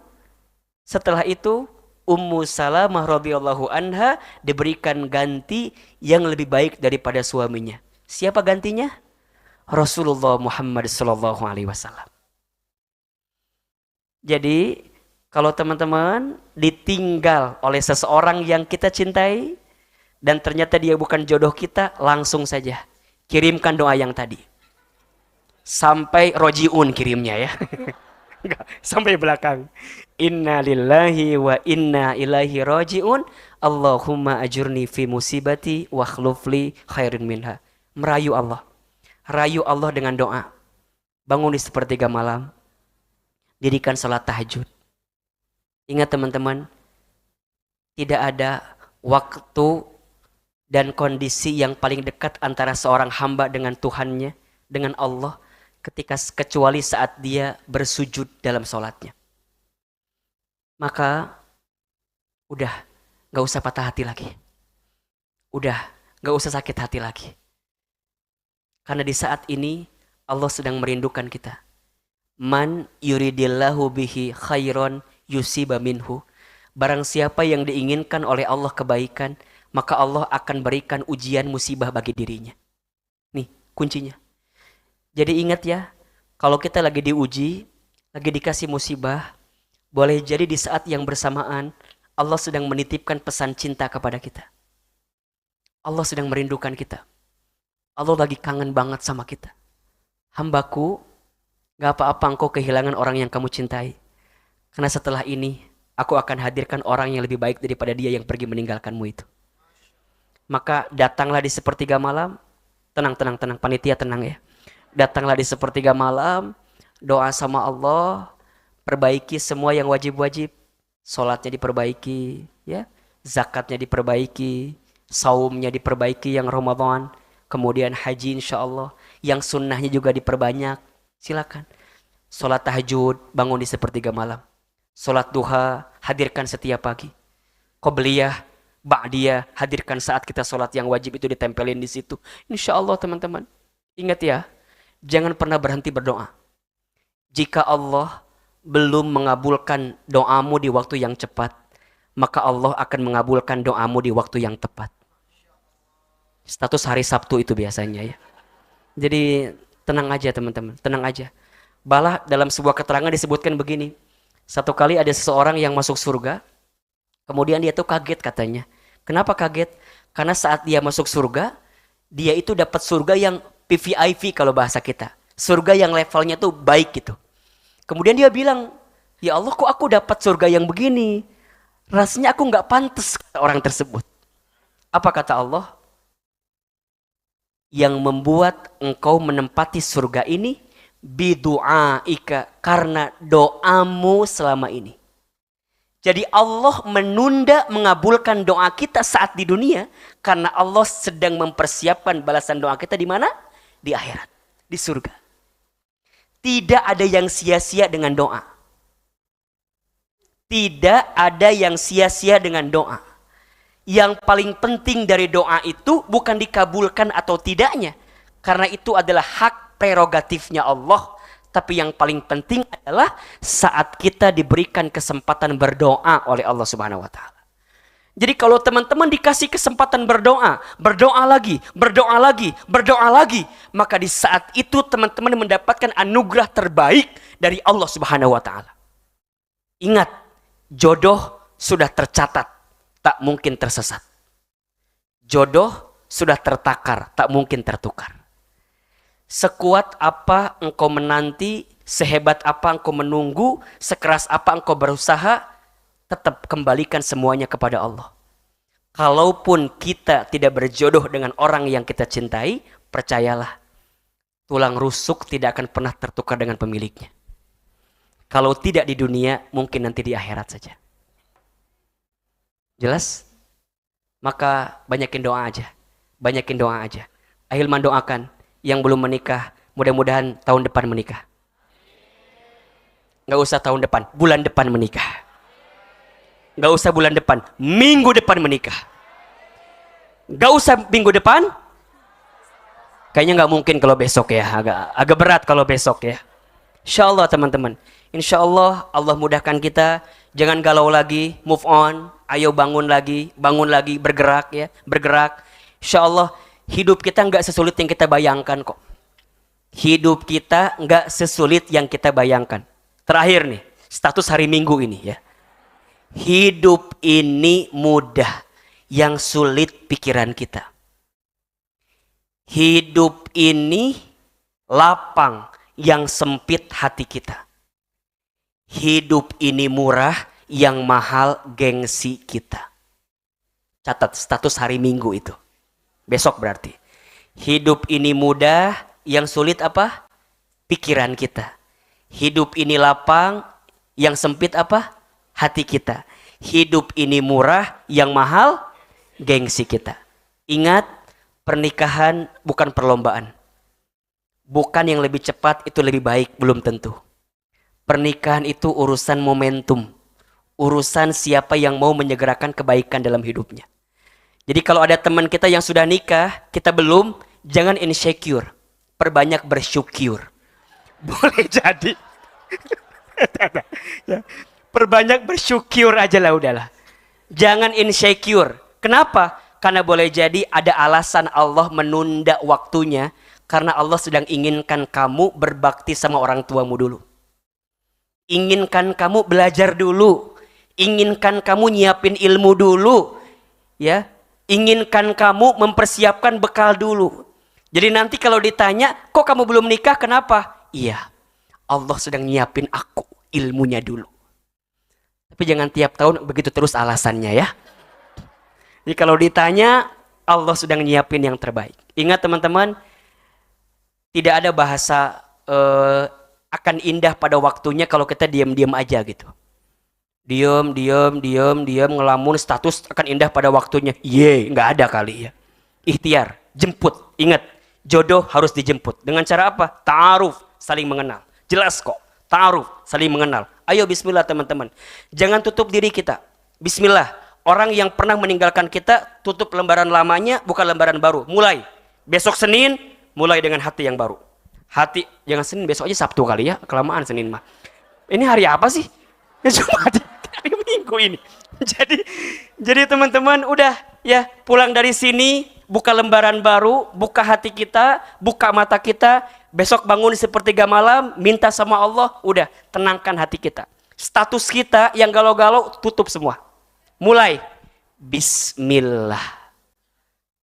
Setelah itu Ummu Salamah radhiyallahu anha diberikan ganti yang lebih baik daripada suaminya. Siapa gantinya? Rasulullah Muhammad sallallahu alaihi wasallam. Jadi Kalau teman-teman ditinggal oleh seseorang yang kita cintai dan ternyata dia bukan jodoh kita, langsung saja kirimkan doa yang tadi. Sampai rojiun kirimnya ya. Enggak, sampai belakang. Inna lillahi wa inna ilaihi rojiun. Allahumma ajurni fi musibati wa khlufli khairin minha. Merayu Allah. Rayu Allah dengan doa. Bangun di sepertiga malam. Dirikan salat tahajud. Ingat teman-teman, tidak ada waktu dan kondisi yang paling dekat antara seorang hamba dengan Tuhannya, dengan Allah, kecuali saat dia bersujud dalam sholatnya. Maka, udah, gak usah patah hati lagi. Udah, gak usah sakit hati lagi. Karena di saat ini, Allah sedang merindukan kita. Man yuridillahu bihi khairon yusiba minhu. Barang siapa yang diinginkan oleh Allah kebaikan, maka Allah akan berikan ujian musibah bagi dirinya. Nih kuncinya. Jadi ingat ya, kalau kita lagi diuji, lagi dikasih musibah, boleh jadi di saat yang bersamaan Allah sedang menitipkan pesan cinta kepada kita. Allah sedang merindukan kita. Allah lagi kangen banget sama kita. Hambaku, gak apa-apa engkau kehilangan orang yang kamu cintai. Karena setelah ini, aku akan hadirkan orang yang lebih baik daripada dia yang pergi meninggalkanmu itu. Maka datanglah di sepertiga malam. Tenang, panitia tenang ya. Datanglah di sepertiga malam. Doa sama Allah. Perbaiki semua yang wajib-wajib. Sholatnya diperbaiki. Ya. Zakatnya diperbaiki. Saumnya diperbaiki yang Ramadan. Kemudian haji insya Allah. Yang sunnahnya juga diperbanyak. Silakan. Sholat tahajud, bangun di sepertiga malam. Sholat duha, hadirkan setiap pagi. Qobliyah, ba'diyah, hadirkan saat kita sholat yang wajib itu ditempelin di situ. Insya Allah teman-teman. Ingat ya, jangan pernah berhenti berdoa. Jika Allah belum mengabulkan doamu di waktu yang cepat, maka Allah akan mengabulkan doamu di waktu yang tepat. Status hari Sabtu itu biasanya ya. Jadi tenang aja teman-teman, tenang aja. Balah dalam sebuah keterangan disebutkan begini. Satu kali ada seseorang yang masuk surga, kemudian dia tuh kaget katanya. Kenapa kaget? Karena saat dia masuk surga, dia itu dapat surga yang PVIP kalau bahasa kita. Surga yang levelnya tuh baik gitu. Kemudian dia bilang, ya Allah kok aku dapat surga yang begini? Rasanya aku gak pantas kata orang tersebut. Apa kata Allah? Yang membuat engkau menempati surga ini bidu'aika, karena doamu selama ini. Jadi Allah menunda mengabulkan doa kita saat di dunia karena Allah sedang mempersiapkan balasan doa kita di mana? Di akhirat, di surga. Tidak ada yang sia-sia dengan doa. Tidak ada yang sia-sia dengan doa. Yang paling penting dari doa itu bukan dikabulkan atau tidaknya, karena itu adalah hak prerogatifnya Allah. Tapi yang paling penting adalah saat kita diberikan kesempatan berdoa oleh Allah Subhanahu wa taala. Jadi kalau teman-teman dikasih kesempatan berdoa, berdoa lagi, maka di saat itu teman-teman mendapatkan anugerah terbaik dari Allah Subhanahu wa taala. Ingat, jodoh sudah tercatat, tak mungkin tersesat. Jodoh sudah tertakar, tak mungkin tertukar. Sekuat apa engkau menanti, sehebat apa engkau menunggu, sekeras apa engkau berusaha, tetap kembalikan semuanya kepada Allah. Kalaupun kita tidak berjodoh dengan orang yang kita cintai, percayalah, tulang rusuk tidak akan pernah tertukar dengan pemiliknya. Kalau tidak di dunia, mungkin nanti di akhirat saja. Jelas? Maka banyakin doa aja. Banyakin doa aja. Ahilman doakan. Yang belum menikah, mudah-mudahan tahun depan menikah. Gak usah tahun depan, bulan depan menikah. Gak usah bulan depan, minggu depan menikah. Gak usah minggu depan. Kayaknya gak mungkin kalau besok ya, agak berat kalau besok ya. Insya Allah teman-teman, insya Allah Allah mudahkan kita. Jangan galau lagi, move on. Ayo bangun lagi, bergerak ya, bergerak. Insya Allah hidup kita nggak sesulit yang kita bayangkan kok. Hidup kita nggak sesulit yang kita bayangkan. Terakhir nih, Status hari Minggu ini ya. Hidup ini mudah, yang sulit pikiran kita. Hidup ini lapang, yang sempit hati kita. Hidup ini murah, yang mahal gengsi kita. Catat status hari Minggu itu. Besok berarti. Hidup ini mudah, yang sulit apa? Pikiran kita. Hidup ini lapang, yang sempit apa? Hati kita. Hidup ini murah, yang mahal gengsi kita. Ingat, pernikahan bukan perlombaan. Bukan yang lebih cepat itu lebih baik, belum tentu. Pernikahan itu urusan momentum. Urusan siapa yang mau menyegerakan kebaikan dalam hidupnya. Jadi kalau ada teman kita yang sudah nikah, kita belum, jangan insecure. Perbanyak bersyukur. Boleh jadi. Perbanyak bersyukur aja lah udahlah. Jangan insecure. Kenapa? Karena boleh jadi ada alasan Allah menunda waktunya. Karena Allah sedang inginkan kamu berbakti sama orang tuamu dulu. Inginkan kamu belajar dulu. Inginkan kamu nyiapin ilmu dulu. Ya. Inginkan kamu mempersiapkan bekal dulu. Jadi nanti kalau ditanya, kok kamu belum nikah, kenapa? Iya, Allah sedang nyiapin aku ilmunya dulu. Tapi jangan tiap tahun begitu terus alasannya ya. Jadi kalau ditanya, Allah sedang nyiapin yang terbaik. Ingat teman-teman, tidak ada bahasa akan indah pada waktunya kalau kita diam-diam aja gitu. Diam, ngelamun, status akan indah pada waktunya. Nggak ada kali ya. Ikhtiar, jemput. Ingat, jodoh harus dijemput. Dengan cara apa? Ta'aruf, saling mengenal. Jelas kok. Ta'aruf, saling mengenal. Ayo bismillah teman-teman. Jangan tutup diri kita. Bismillah. Orang yang pernah meninggalkan kita, tutup lembaran lamanya, bukan lembaran baru. Mulai. Besok Senin, mulai dengan hati yang baru. Hati, jangan Senin, besok aja Sabtu kali ya. Kelamaan Senin mah. Ini hari apa sih? Cuma hari Minggu ini. Jadi teman-teman udah ya, pulang dari sini, buka lembaran baru, buka hati kita, buka mata kita. Besok bangun di sepertiga malam, minta sama Allah, udah tenangkan hati kita. Status kita yang galau-galau tutup semua. Mulai bismillah.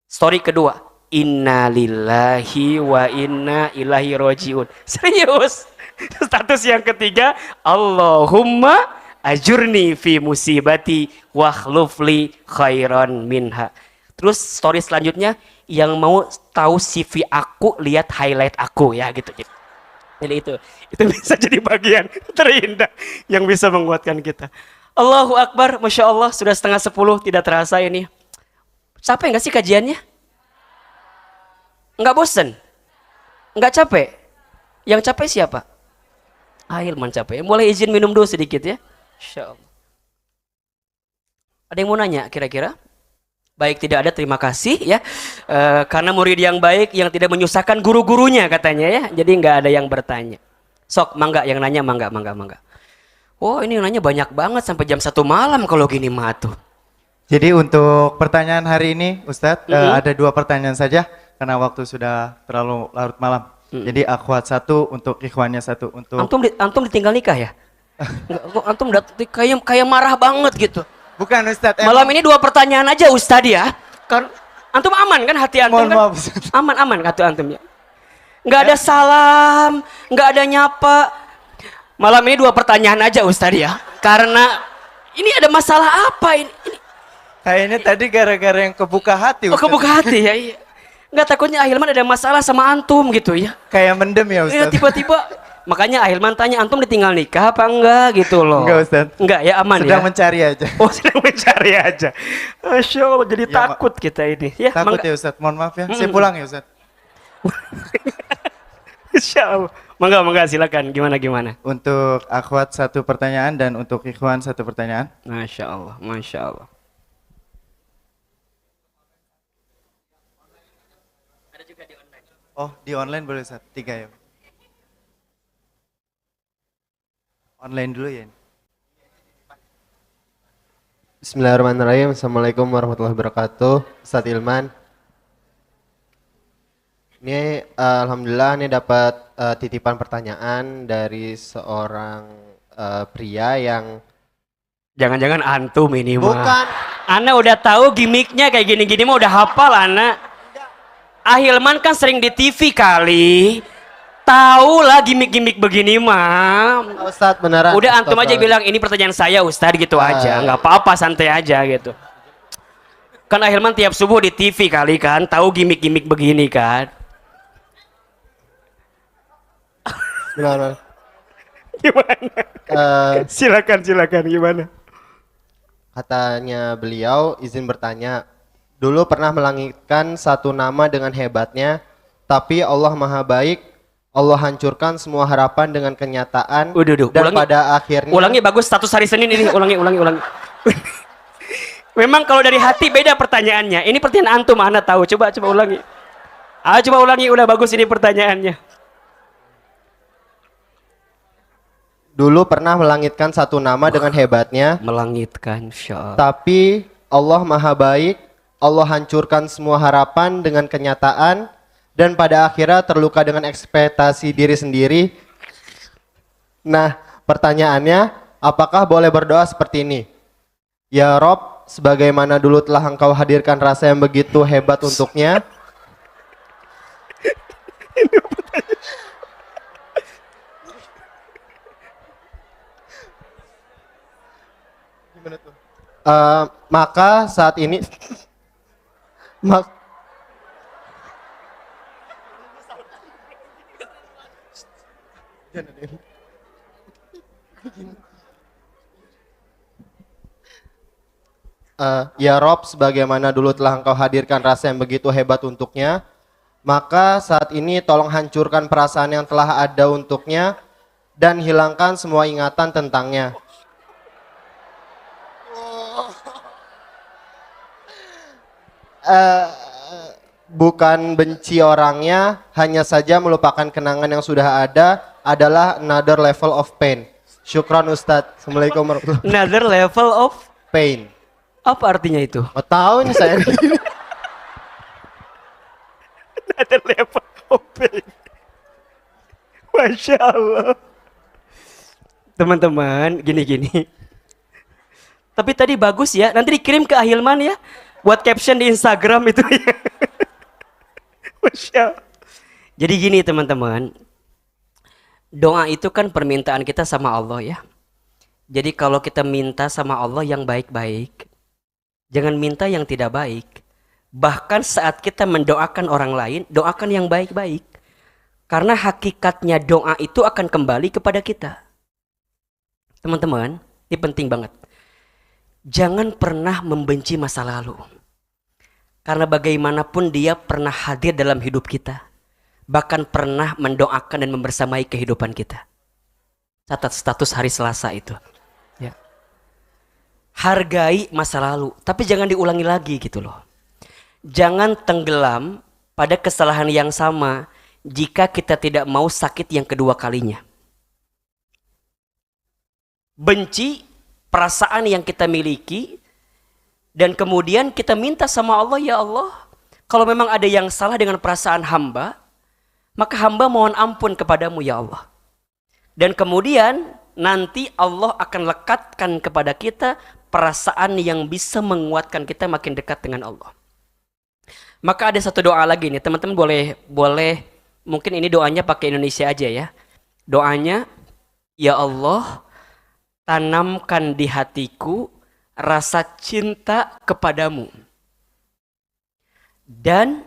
Story kedua, inna lillahi wa inna ilaihi rojiun. Serius. Status yang ketiga, Allahumma ajurni fi musibati wa khlufli khairan minha. Terus story selanjutnya, yang mau tahu CV aku, lihat highlight aku ya gitu. Jadi itu bisa jadi bagian terindah yang bisa menguatkan kita. Allahu Akbar, Masya Allah, sudah 9:30, tidak terasa ini. Capek nggak sih kajiannya? Nggak bosen? Nggak capek? Yang capek siapa? Hilman capek. Mulai izin minum dulu sedikit ya. Insya Allah. Ada yang mau nanya kira-kira? Baik, tidak ada, terima kasih ya. Karena murid yang baik yang tidak menyusahkan guru-gurunya katanya ya. Jadi nggak ada yang bertanya. Sok, mangga yang nanya, mangga. Oh, ini yang nanya banyak banget sampai jam 1 malam kalau gini mah tuh. Jadi untuk pertanyaan hari ini Ustadz, ada 2 pertanyaan saja karena waktu sudah terlalu larut malam. Jadi akhwat 1, untuk ikhwannya 1. Untuk antum ditinggal nikah ya? Enggak, antum kayak marah banget gitu. Bukan Ustadz. Malam ini 2 pertanyaan aja Ustadz ya. Kan antum aman kan hati antum? Mohon kan? maaf. Aman hati antum ya. Enggak ada salam, enggak ada nyapa. Malam ini 2 pertanyaan aja Ustadz ya. Karena ini ada masalah apa ini? Kayaknya tadi gara-gara yang kebuka hati Ustadz. Oh, kebuka hati ya, iya. Enggak, takutnya Ahilman ada masalah sama antum gitu ya. Kayak mendem ya Ustadz. Iya, tiba-tiba makanya Ahilman tanya, antum ditinggal nikah apa enggak gitu loh. Enggak Ustadz. Enggak ya, aman. Sedang ya. mencari aja. Oh, sedang mencari aja. Masya Allah, jadi ya, takut kita ini. Ya, takut ya Ustadz, mohon maaf ya. Saya pulang ya Ustadz. Insya Allah. Mangga silakan. Gimana? Untuk akhwat 1 pertanyaan dan untuk ikhwan 1 pertanyaan. Masya Allah. Oh, di online boleh Ustadz? 3 ya. Online dulu ya. Bismillahirrahmanirrahim. Assalamualaikum warahmatullahi wabarakatuh. Ustadz Ilman. Ini alhamdulillah ini dapat titipan pertanyaan dari seorang pria yang Jangan-jangan antum ini mah. bukan Ana udah tahu gimmicknya kayak gini-gini mah udah hafal Ana. Ahilman kan sering di TV kali. Tahu lah gimmick-gimmick begini mah. Ustadz beneran. Udah antum aja Astagfirullah. bilang ini pertanyaan saya Ustadz gitu aja. Nggak apa-apa, santai aja gitu. Kan Ahilman tiap subuh di TV kali kan. Tahu gimmick-gimmick begini kan. Benar. Gimana? Silakan gimana? Katanya beliau izin bertanya, dulu pernah melangitkan satu nama dengan hebatnya, tapi Allah Maha Baik, Allah hancurkan semua harapan dengan kenyataan, Udah, dan ulangi. pada akhirnya Ulangi bagus status hari Senin ini. Ulangi. Memang kalau dari hati beda pertanyaannya. Ini pertanyaan antum, Ana tahu. Coba ulangi. Coba ulangi, udah bagus ini pertanyaannya. dulu pernah melangitkan satu nama dengan hebatnya, Melangitkan, Insya Allah. tapi Allah Maha Baik, Allah hancurkan semua harapan dengan kenyataan, dan pada akhirnya terluka dengan ekspektasi diri sendiri. Nah, pertanyaannya, apakah boleh berdoa seperti ini? Ya Rob, sebagaimana dulu telah engkau hadirkan rasa yang begitu hebat untuknya, maka saat ini mak- ya Rob, sebagaimana dulu telah engkau hadirkan rasa yang begitu hebat untuknya, maka saat ini tolong hancurkan perasaan yang telah ada untuknya dan hilangkan semua ingatan tentangnya. Bukan benci orangnya, hanya saja melupakan kenangan yang sudah ada adalah another level of pain. Syukran Ustadz. Assalamualaikum warahmatullahi wabarakatuh. Another level of Pain. apa artinya itu? Oh, tahu nih saya. Another level of pain. Masya Allah. Teman-teman, gini. Tapi tadi bagus ya. Nanti dikirim ke Ahilman ya. Buat caption di Instagram itu ya. Masya Allah. Jadi gini teman-teman. Doa itu kan permintaan kita sama Allah ya. Jadi kalau kita minta sama Allah yang baik-baik, jangan minta yang tidak baik. Bahkan saat kita mendoakan orang lain, doakan yang baik-baik. Karena hakikatnya doa itu akan kembali kepada kita. Teman-teman, ini penting banget. Jangan pernah membenci masa lalu. Karena bagaimanapun dia pernah hadir dalam hidup kita. Bahkan pernah mendoakan dan membersamai kehidupan kita. Catat status hari Selasa itu. Ya. Hargai masa lalu, tapi jangan diulangi lagi gitu loh. Jangan tenggelam pada kesalahan yang sama jika kita tidak mau sakit yang kedua kalinya. Benci perasaan yang kita miliki dan kemudian kita minta sama Allah, ya Allah, kalau memang ada yang salah dengan perasaan hamba, maka hamba mohon ampun kepadamu ya Allah. Dan kemudian nanti Allah akan lekatkan kepada kita perasaan yang bisa menguatkan kita makin dekat dengan Allah. Maka ada satu doa lagi nih, teman-teman boleh mungkin ini doanya pakai Indonesia aja ya. Doanya, ya Allah, tanamkan di hatiku rasa cinta kepadamu dan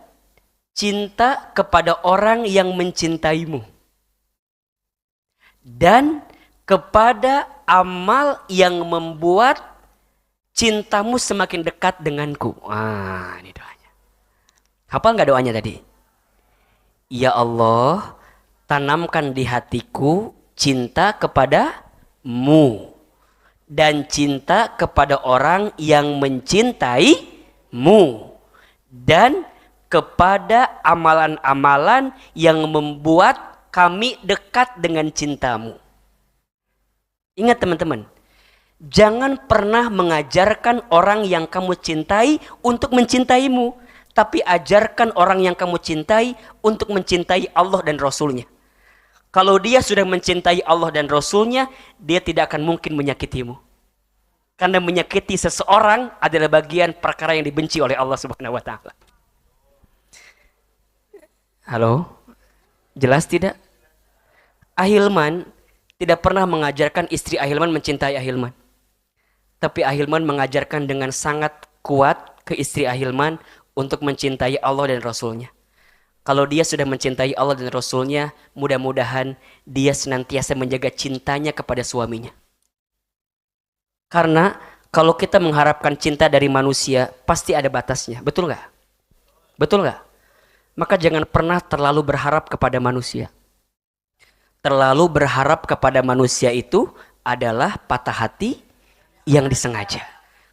cinta kepada orang yang mencintaimu dan kepada amal yang membuat cintamu semakin dekat denganku. Ini doanya. Hafal nggak doanya tadi? Ya Allah, tanamkan di hatiku cinta kepadamu dan cinta kepada orang yang mencintaimu dan kepada amalan-amalan yang membuat kami dekat dengan cintamu. Ingat teman-teman, jangan pernah mengajarkan orang yang kamu cintai untuk mencintaimu, tapi ajarkan orang yang kamu cintai untuk mencintai Allah dan Rasulnya. Kalau dia sudah mencintai Allah dan Rasulnya, dia tidak akan mungkin menyakitimu. Karena menyakiti seseorang adalah bagian perkara yang dibenci oleh Allah Subhanahu wa taala. Halo? Jelas tidak? Ahilman tidak pernah mengajarkan istri Ahilman mencintai Ahilman. Tapi Ahilman mengajarkan dengan sangat kuat ke istri Ahilman untuk mencintai Allah dan Rasulnya. Kalau dia sudah mencintai Allah dan Rasulnya, mudah-mudahan dia senantiasa menjaga cintanya kepada suaminya. Karena kalau kita mengharapkan cinta dari manusia, pasti ada batasnya. Betul nggak? Betul nggak? Maka jangan pernah terlalu berharap kepada manusia. Terlalu berharap kepada manusia itu adalah patah hati yang disengaja.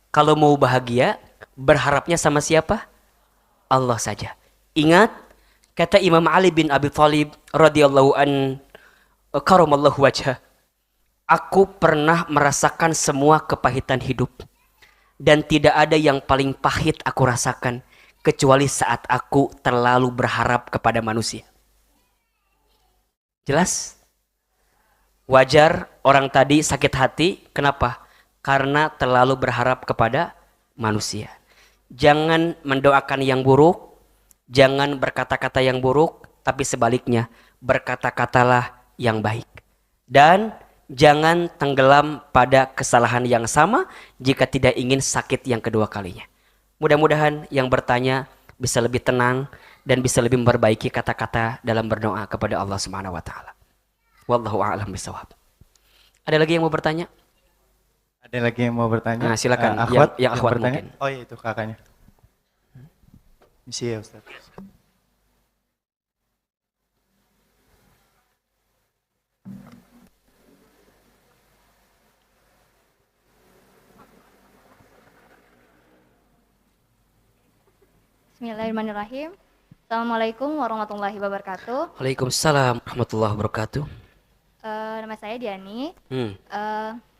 Kalau mau bahagia, berharapnya sama siapa? Allah saja. Ingat, kata Imam Ali bin Abi Thalib radhiyallahu an karamallahu wajhah, aku pernah merasakan semua kepahitan hidup dan tidak ada yang paling pahit aku rasakan kecuali saat aku terlalu berharap kepada manusia. Jelas? Wajar orang tadi sakit hati, kenapa? Karena terlalu berharap kepada manusia. Jangan mendoakan yang buruk, jangan berkata-kata yang buruk, tapi sebaliknya berkata-katalah yang baik. Dan jangan tenggelam pada kesalahan yang sama jika tidak ingin sakit yang kedua kalinya. Mudah-mudahan yang bertanya bisa lebih tenang dan bisa lebih memperbaiki kata-kata dalam berdoa kepada Allah Subhanahu wa taala. Wallahu a'lam bishawab. Ada lagi yang mau bertanya? Ada lagi yang mau bertanya? Nah, silakan. Akhwat, yang akhwat bertanya? mungkin. Oh iya, itu kakaknya. Misi ya Ustaz. Bismillahirrahmanirrahim. Assalamualaikum warahmatullahi wabarakatuh. Waalaikumsalam warahmatullahi wabarakatuh. Nama saya Diani. Hmm.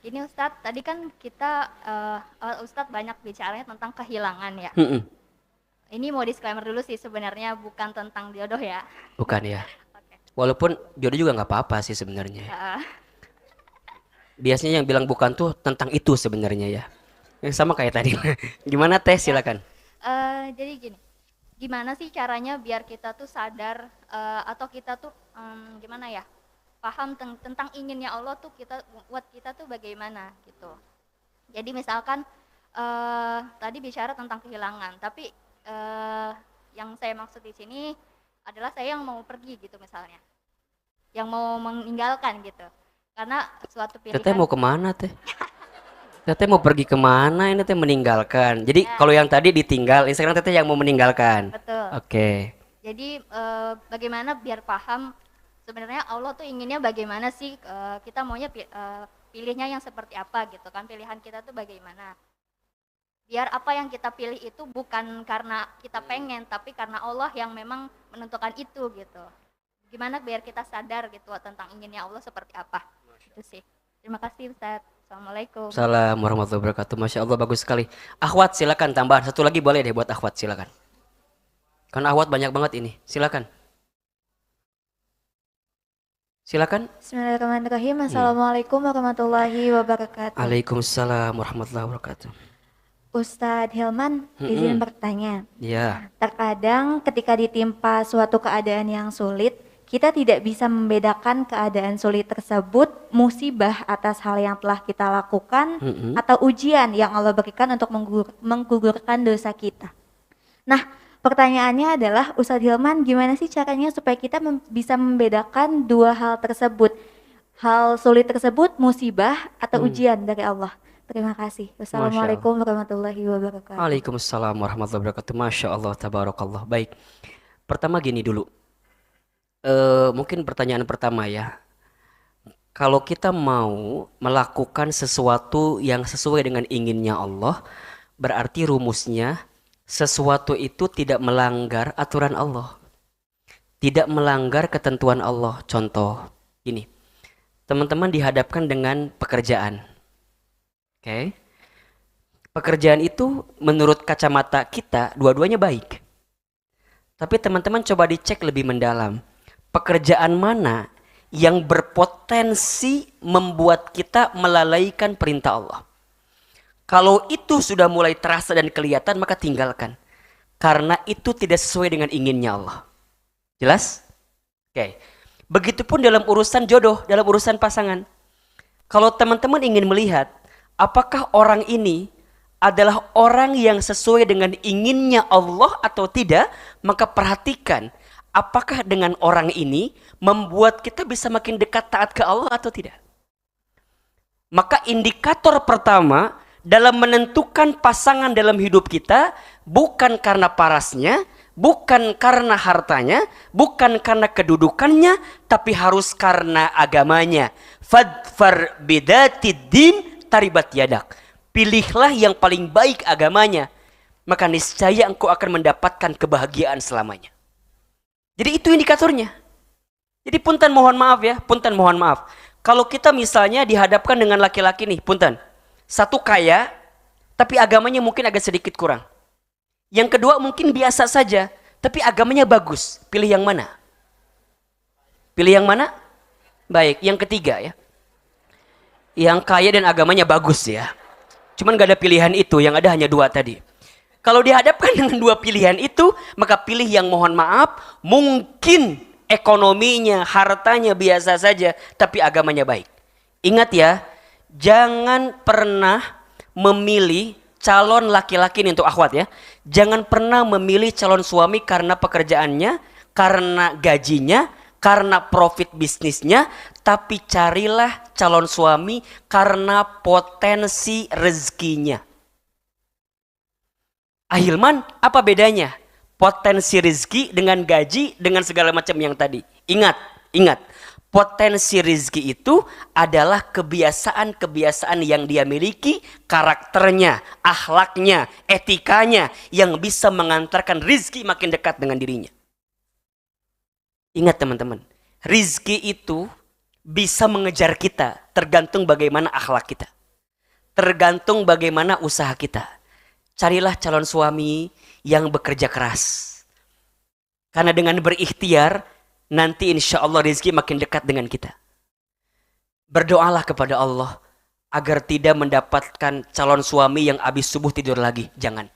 Ini Ustadz, tadi kan kita Ustadz banyak bicaranya tentang kehilangan ya. Ini mau disclaimer dulu sih, sebenarnya bukan tentang jodoh ya. Bukan ya. Oke. Walaupun jodoh juga nggak apa-apa sih sebenarnya. Uh, Biasanya yang bilang bukan tuh tentang itu sebenarnya ya. Yang sama kayak tadi. Gimana Teh? Silakan. jadi gini, gimana sih caranya biar kita tuh sadar atau kita tuh gimana ya, paham tentang inginnya Allah tuh kita buat kita tuh bagaimana gitu. Jadi misalkan tadi bicara tentang kehilangan, tapi yang saya maksud di sini adalah saya yang mau pergi gitu misalnya, yang mau meninggalkan gitu, karena suatu pilihan. Teteh mau kemana Teh? Teteh mau pergi kemana ini Teh meninggalkan? Jadi kalau yang tadi ditinggal, sekarang Teteh yang mau meninggalkan. Betul. Oke. Jadi bagaimana biar paham sebenarnya Allah tuh inginnya bagaimana sih, kita maunya pilihnya yang seperti apa gitu kan, pilihan kita tuh bagaimana. Biar apa yang kita pilih itu bukan karena kita pengen, tapi karena Allah yang memang menentukan itu gitu. Gimana biar kita sadar gitu tentang inginnya Allah seperti apa. Itu sih. Terima kasih Ustaz. Assalamualaikum. Assalamualaikum warahmatullahi wabarakatuh. Masya Allah bagus sekali. Akhwat silakan tambahan satu lagi boleh deh buat akhwat silakan. Karena akhwat banyak banget ini. Silakan. Silakan. Bismillahirrahmanirrahim. Assalamualaikum warahmatullahi wabarakatuh. Waalaikumsalam warahmatullahi wabarakatuh. Ustadz Hilman, izin bertanya. Ya. Terkadang ketika ditimpa suatu keadaan yang sulit, kita tidak bisa membedakan keadaan sulit tersebut musibah atas hal yang telah kita lakukan atau ujian yang Allah berikan untuk menggugurkan dosa kita. Nah, pertanyaannya adalah Ustadz Hilman, gimana sih caranya supaya kita bisa membedakan dua hal tersebut? Hal sulit tersebut musibah atau ujian dari Allah? Terima kasih. Wassalamualaikum warahmatullahi wabarakatuh. Waalaikumsalam warahmatullahi wabarakatuh. Masya Allah, tabarakallah. Baik. Pertama gini dulu. Mungkin pertanyaan pertama ya. Kalau kita mau melakukan sesuatu yang sesuai dengan inginnya Allah, berarti rumusnya sesuatu itu tidak melanggar aturan Allah. Tidak melanggar ketentuan Allah. Contoh, gini. Teman-teman dihadapkan dengan pekerjaan. Oke. Pekerjaan itu menurut kacamata kita dua-duanya baik. Tapi teman-teman coba dicek lebih mendalam. Pekerjaan mana yang berpotensi membuat kita melalaikan perintah Allah. Kalau itu sudah mulai terasa dan kelihatan, maka tinggalkan. Karena itu tidak sesuai dengan inginnya Allah. Jelas? Oke. Begitupun dalam urusan jodoh, dalam urusan pasangan. Kalau teman-teman ingin melihat, apakah orang ini adalah orang yang sesuai dengan inginnya Allah atau tidak, maka perhatikan, apakah dengan orang ini membuat kita bisa makin dekat taat ke Allah atau tidak. Maka indikator pertama dalam menentukan pasangan dalam hidup kita bukan karena parasnya, bukan karena hartanya, bukan karena kedudukannya, tapi harus karena agamanya. Fadfar bidatid din taribat yadak. Pilihlah yang paling baik agamanya, maka niscaya engkau akan mendapatkan kebahagiaan selamanya. Jadi itu indikatornya. Jadi punten mohon maaf ya, punten mohon maaf. Kalau kita misalnya dihadapkan dengan laki-laki nih, punten. Satu kaya, tapi agamanya mungkin agak sedikit kurang. Yang kedua mungkin biasa saja, tapi agamanya bagus. Pilih yang mana? Pilih yang mana? Baik, yang ketiga ya. Yang kaya dan agamanya bagus ya. Cuman gak ada pilihan itu, yang ada hanya dua tadi. Kalau dihadapkan dengan dua pilihan itu, maka pilih yang mohon maaf, mungkin ekonominya, hartanya biasa saja, tapi agamanya baik. Ingat ya, jangan pernah memilih calon laki-laki ini untuk akhwat ya. Jangan pernah memilih calon suami karena pekerjaannya, karena gajinya, karena profit bisnisnya, tapi carilah calon suami karena potensi rezekinya. Ahilman, apa bedanya? Potensi rezeki dengan gaji dengan segala macam yang tadi. Ingat. Potensi rezeki itu adalah kebiasaan-kebiasaan yang dia miliki, karakternya, akhlaknya, etikanya yang bisa mengantarkan rezeki makin dekat dengan dirinya. Ingat teman-teman, rezeki itu bisa mengejar kita tergantung bagaimana akhlak kita. Tergantung bagaimana usaha kita. Carilah calon suami yang bekerja keras. Karena dengan berikhtiar, nanti insya Allah rezeki makin dekat dengan kita. Berdoalah kepada Allah agar tidak mendapatkan calon suami yang habis subuh tidur lagi. Jangan.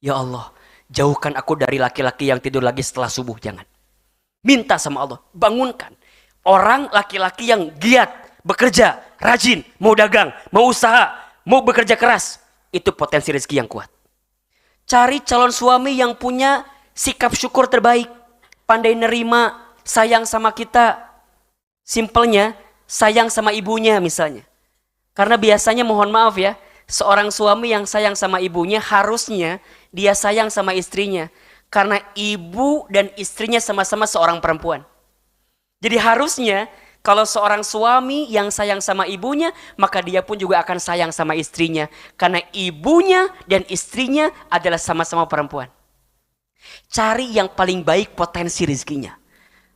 Ya Allah, jauhkan aku dari laki-laki yang tidur lagi setelah subuh. Jangan. Minta sama Allah, bangunkan. Orang laki-laki yang giat, bekerja, rajin, mau dagang, mau usaha, mau bekerja keras. Itu potensi rezeki yang kuat. Cari calon suami yang punya sikap syukur terbaik. Pandai nerima, sayang sama kita. Simpelnya, sayang sama ibunya misalnya. Karena biasanya mohon maaf ya, seorang suami yang sayang sama ibunya harusnya dia sayang sama istrinya. Karena ibu dan istrinya sama-sama seorang perempuan. Jadi harusnya kalau seorang suami yang sayang sama ibunya, maka dia pun juga akan sayang sama istrinya. Karena ibunya dan istrinya adalah sama-sama perempuan. Cari yang paling baik potensi rezekinya.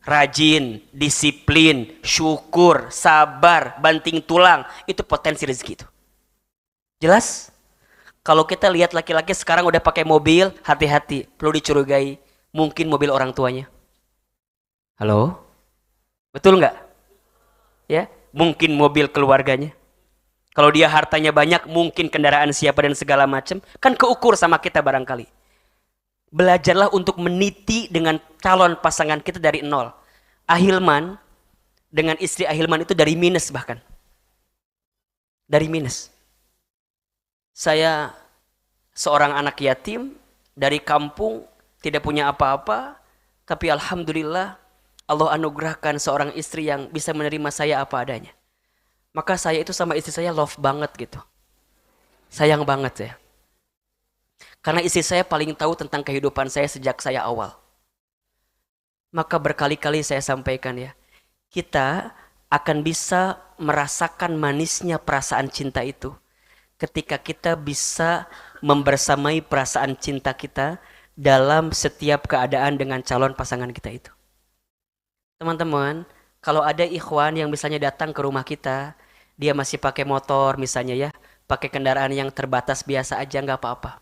Rajin, disiplin, syukur, sabar, banting tulang. Itu potensi rezeki itu. Jelas? Kalau kita lihat laki-laki sekarang udah pakai mobil, hati-hati. Perlu dicurigai. Mungkin mobil orang tuanya. Halo? Betul nggak? Ya, mungkin mobil keluarganya. Kalau dia hartanya banyak, mungkin kendaraan siapa dan segala macam. Kan keukur sama kita barangkali. Belajarlah untuk meniti dengan calon pasangan kita dari nol. Ahilman dengan istri Ahilman itu dari minus bahkan. Dari minus. Saya seorang anak yatim dari kampung, tidak punya apa-apa, tapi alhamdulillah Allah anugerahkan seorang istri yang bisa menerima saya apa adanya. Maka saya itu sama istri saya love banget gitu. Sayang banget ya. Karena istri saya paling tahu tentang kehidupan saya sejak saya awal. Maka berkali-kali saya sampaikan ya, kita akan bisa merasakan manisnya perasaan cinta itu ketika kita bisa membersamai perasaan cinta kita dalam setiap keadaan dengan calon pasangan kita itu. Teman-teman, kalau ada ikhwan yang misalnya datang ke rumah kita, dia masih pakai motor misalnya ya, pakai kendaraan yang terbatas biasa aja nggak apa-apa.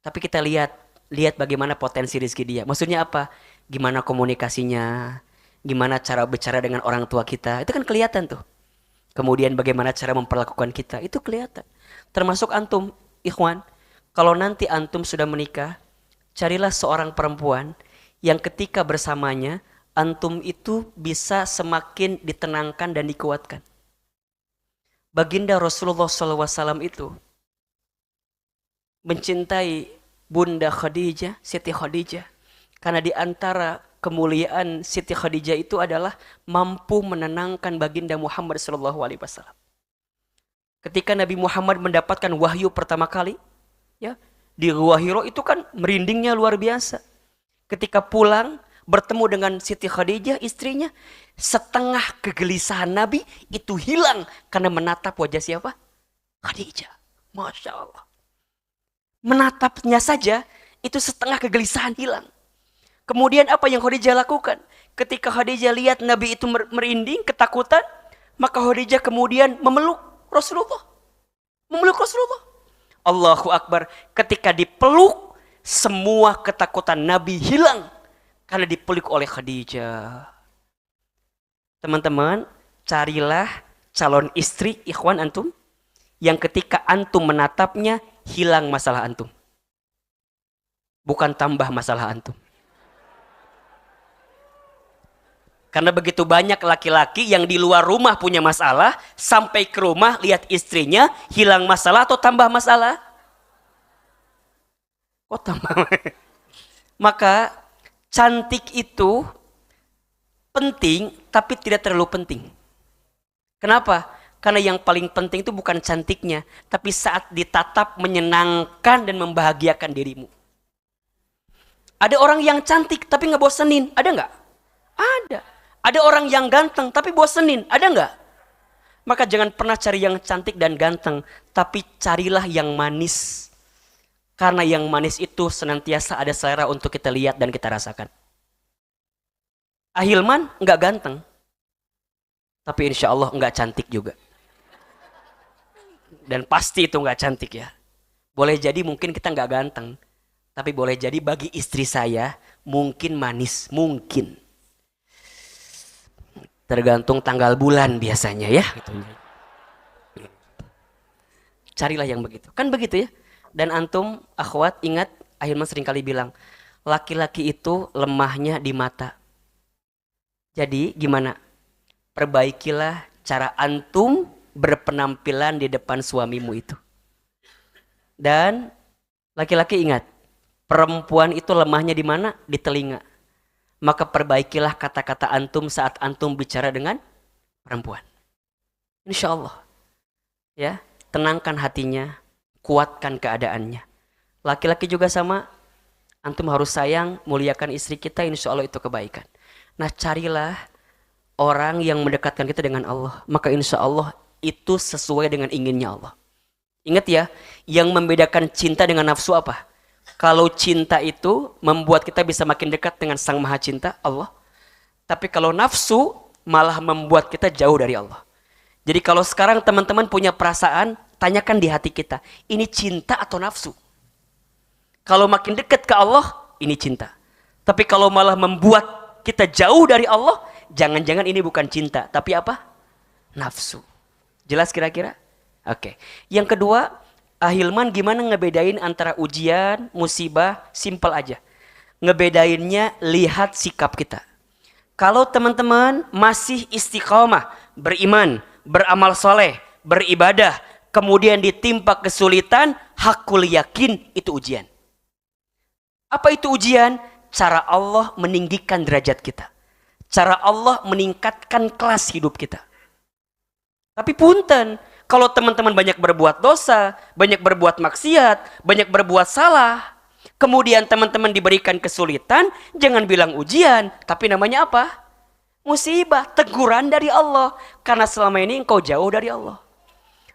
Tapi kita lihat bagaimana potensi rezeki dia. Maksudnya apa? Gimana komunikasinya, gimana cara bicara dengan orang tua kita, itu kan kelihatan tuh. Kemudian bagaimana cara memperlakukan kita, itu kelihatan. Termasuk antum, ikhwan, kalau nanti antum sudah menikah, carilah seorang perempuan yang ketika bersamanya, antum itu bisa semakin ditenangkan dan dikuatkan. Baginda Rasulullah SAW itu mencintai Bunda Khadijah, Siti Khadijah. Karena di antara kemuliaan Siti Khadijah itu adalah mampu menenangkan baginda Muhammad SAW. Ketika Nabi Muhammad mendapatkan wahyu pertama kali, ya, di Gua Hiro itu kan merindingnya luar biasa. Ketika pulang bertemu dengan Siti Khadijah, istrinya, setengah kegelisahan Nabi itu hilang karena menatap wajah siapa? Khadijah. Masya Allah. Menatapnya saja itu setengah kegelisahan hilang. Kemudian apa yang Khadijah lakukan? Ketika Khadijah lihat Nabi itu merinding, ketakutan, maka Khadijah kemudian memeluk Rasulullah. Memeluk Rasulullah. Allahu Akbar. Ketika dipeluk, semua ketakutan Nabi hilang karena dipeluk oleh Khadijah. Teman-teman, carilah calon istri ikhwan antum yang ketika antum menatapnya hilang masalah antum. Bukan tambah masalah antum. Karena begitu banyak laki-laki yang di luar rumah punya masalah, sampai ke rumah lihat istrinya hilang masalah atau tambah masalah? Kok tambah? Maka cantik itu penting tapi tidak terlalu penting. Kenapa? Karena yang paling penting itu bukan cantiknya, tapi saat ditatap menyenangkan dan membahagiakan dirimu. Ada orang yang cantik tapi ngebosenin, ada nggak? Ada. Ada orang yang ganteng tapi bosenin, ada nggak? Maka jangan pernah cari yang cantik dan ganteng, tapi carilah yang manis. Karena yang manis itu senantiasa ada selera untuk kita lihat dan kita rasakan. Ahilman nggak ganteng, tapi insya Allah nggak cantik juga. Dan pasti itu nggak cantik ya. Boleh jadi mungkin kita nggak ganteng, tapi boleh jadi bagi istri saya mungkin manis, mungkin. Tergantung tanggal bulan biasanya ya. Carilah yang begitu. Kan begitu ya. Dan antum, akhwat, ingat Ahilman sering kali bilang, laki-laki itu lemahnya di mata. Jadi gimana? Perbaikilah cara antum berpenampilan di depan suamimu itu. Dan laki-laki ingat, perempuan itu lemahnya di mana? Di telinga. Maka perbaikilah kata-kata antum saat antum bicara dengan perempuan. Insya Allah. Ya, tenangkan hatinya, kuatkan keadaannya. Laki-laki juga sama, antum harus sayang, muliakan istri kita, insya Allah itu kebaikan. Nah, carilah orang yang mendekatkan kita dengan Allah. Maka insya Allah itu sesuai dengan inginnya Allah. Ingat ya, yang membedakan cinta dengan nafsu apa? Kalau cinta itu membuat kita bisa makin dekat dengan Sang Maha Cinta, Allah. Tapi kalau nafsu malah membuat kita jauh dari Allah. Jadi kalau sekarang teman-teman punya perasaan, tanyakan di hati kita, ini cinta atau nafsu? Kalau makin dekat ke Allah, ini cinta. Tapi kalau malah membuat kita jauh dari Allah, jangan-jangan ini bukan cinta, tapi apa? Nafsu. Jelas kira-kira? Oke. Yang kedua, Ahilman gimana ngebedain antara ujian, musibah, simpel aja. Ngebedainnya lihat sikap kita. Kalau teman-teman masih istiqomah, beriman, beramal soleh, beribadah, kemudian ditimpa kesulitan, hakul yakin itu ujian. Apa itu ujian? Cara Allah meninggikan derajat kita. Cara Allah meningkatkan kelas hidup kita. Tapi punten, kalau teman-teman banyak berbuat dosa, banyak berbuat maksiat, banyak berbuat salah, kemudian teman-teman diberikan kesulitan, jangan bilang ujian, tapi namanya apa? Musibah, teguran dari Allah. Karena selama ini engkau jauh dari Allah.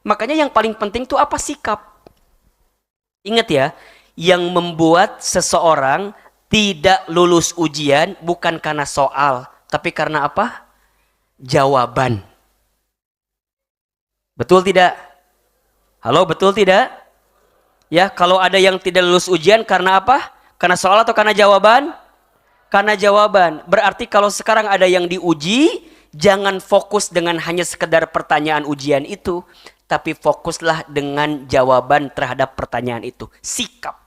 Makanya yang paling penting itu apa? Sikap. Ingat ya, yang membuat seseorang tidak lulus ujian bukan karena soal, tapi karena apa? Jawaban. Betul tidak? Halo, betul tidak? Ya, kalau ada yang tidak lulus ujian karena apa? Karena soal atau karena jawaban? Karena jawaban. Berarti kalau sekarang ada yang diuji, jangan fokus dengan hanya sekedar pertanyaan ujian itu, tapi fokuslah dengan jawaban terhadap pertanyaan itu. Sikap.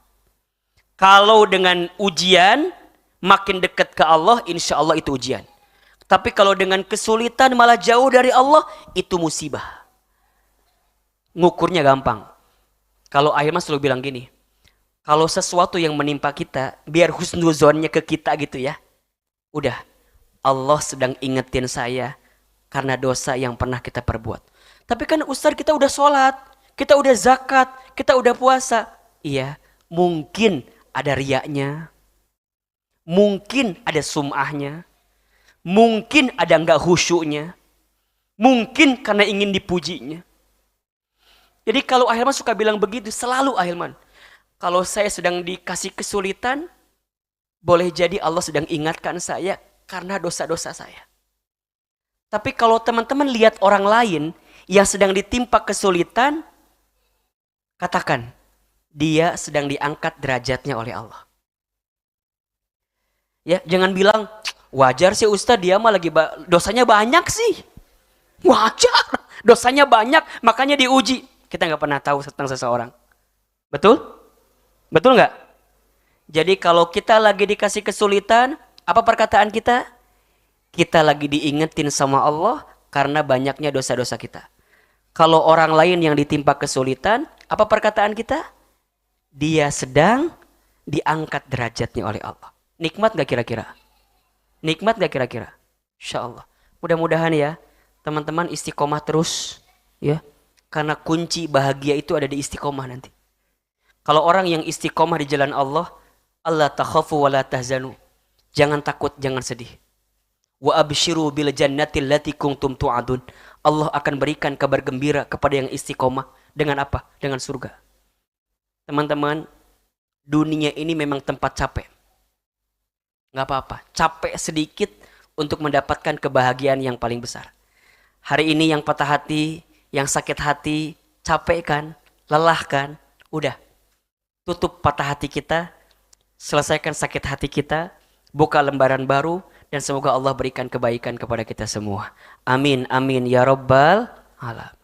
Kalau dengan ujian, makin dekat ke Allah, insya Allah itu ujian. Tapi kalau dengan kesulitan malah jauh dari Allah, itu musibah. Ngukurnya gampang. Kalau Ahilman selalu bilang gini, kalau sesuatu yang menimpa kita, biar husnuzonnya ke kita gitu ya. Udah, Allah sedang ingetin saya karena dosa yang pernah kita perbuat. Tapi kan Ustaz, kita udah sholat, kita udah zakat, kita udah puasa. Iya, mungkin ada riyaknya, mungkin ada sum'ahnya, mungkin ada nggak khusyuknya, mungkin karena ingin dipujinya. Jadi kalau Ahilman suka bilang begitu, selalu Ahilman, kalau saya sedang dikasih kesulitan, boleh jadi Allah sedang ingatkan saya karena dosa-dosa saya. Tapi kalau teman-teman lihat orang lain yang sedang ditimpa kesulitan, katakan, dia sedang diangkat derajatnya oleh Allah. Ya, jangan bilang, wajar sih Ustaz, dia mah lagi dosanya banyak sih. Wajar, dosanya banyak, makanya diuji. Kita nggak pernah tahu tentang seseorang. Betul? Betul nggak? Jadi kalau kita lagi dikasih kesulitan, apa perkataan kita? Kita lagi diingetin sama Allah karena banyaknya dosa-dosa kita. Kalau orang lain yang ditimpa kesulitan, apa perkataan kita? Dia sedang diangkat derajatnya oleh Allah. Nikmat gak kira-kira? Nikmat gak kira-kira? Insya Allah. Mudah-mudahan ya, teman-teman istiqomah terus. Ya, karena kunci bahagia itu ada di istiqomah nanti. Kalau orang yang istiqomah di jalan Allah, Allah takhafu wa la tahzanu. Jangan takut, jangan sedih. Wa abshiru bil jannati allati kuntum tu'adun. Allah akan berikan kabar gembira kepada yang istiqomah. Dengan apa? Dengan surga. Teman-teman, dunia ini memang tempat capek. Gak apa-apa, capek sedikit untuk mendapatkan kebahagiaan yang paling besar. Hari ini yang patah hati, yang sakit hati, capek kan, lelah kan, udah. Tutup patah hati kita, selesaikan sakit hati kita, buka lembaran baru, dan semoga Allah berikan kebaikan kepada kita semua. Amin, amin, ya Rabbal Alamin.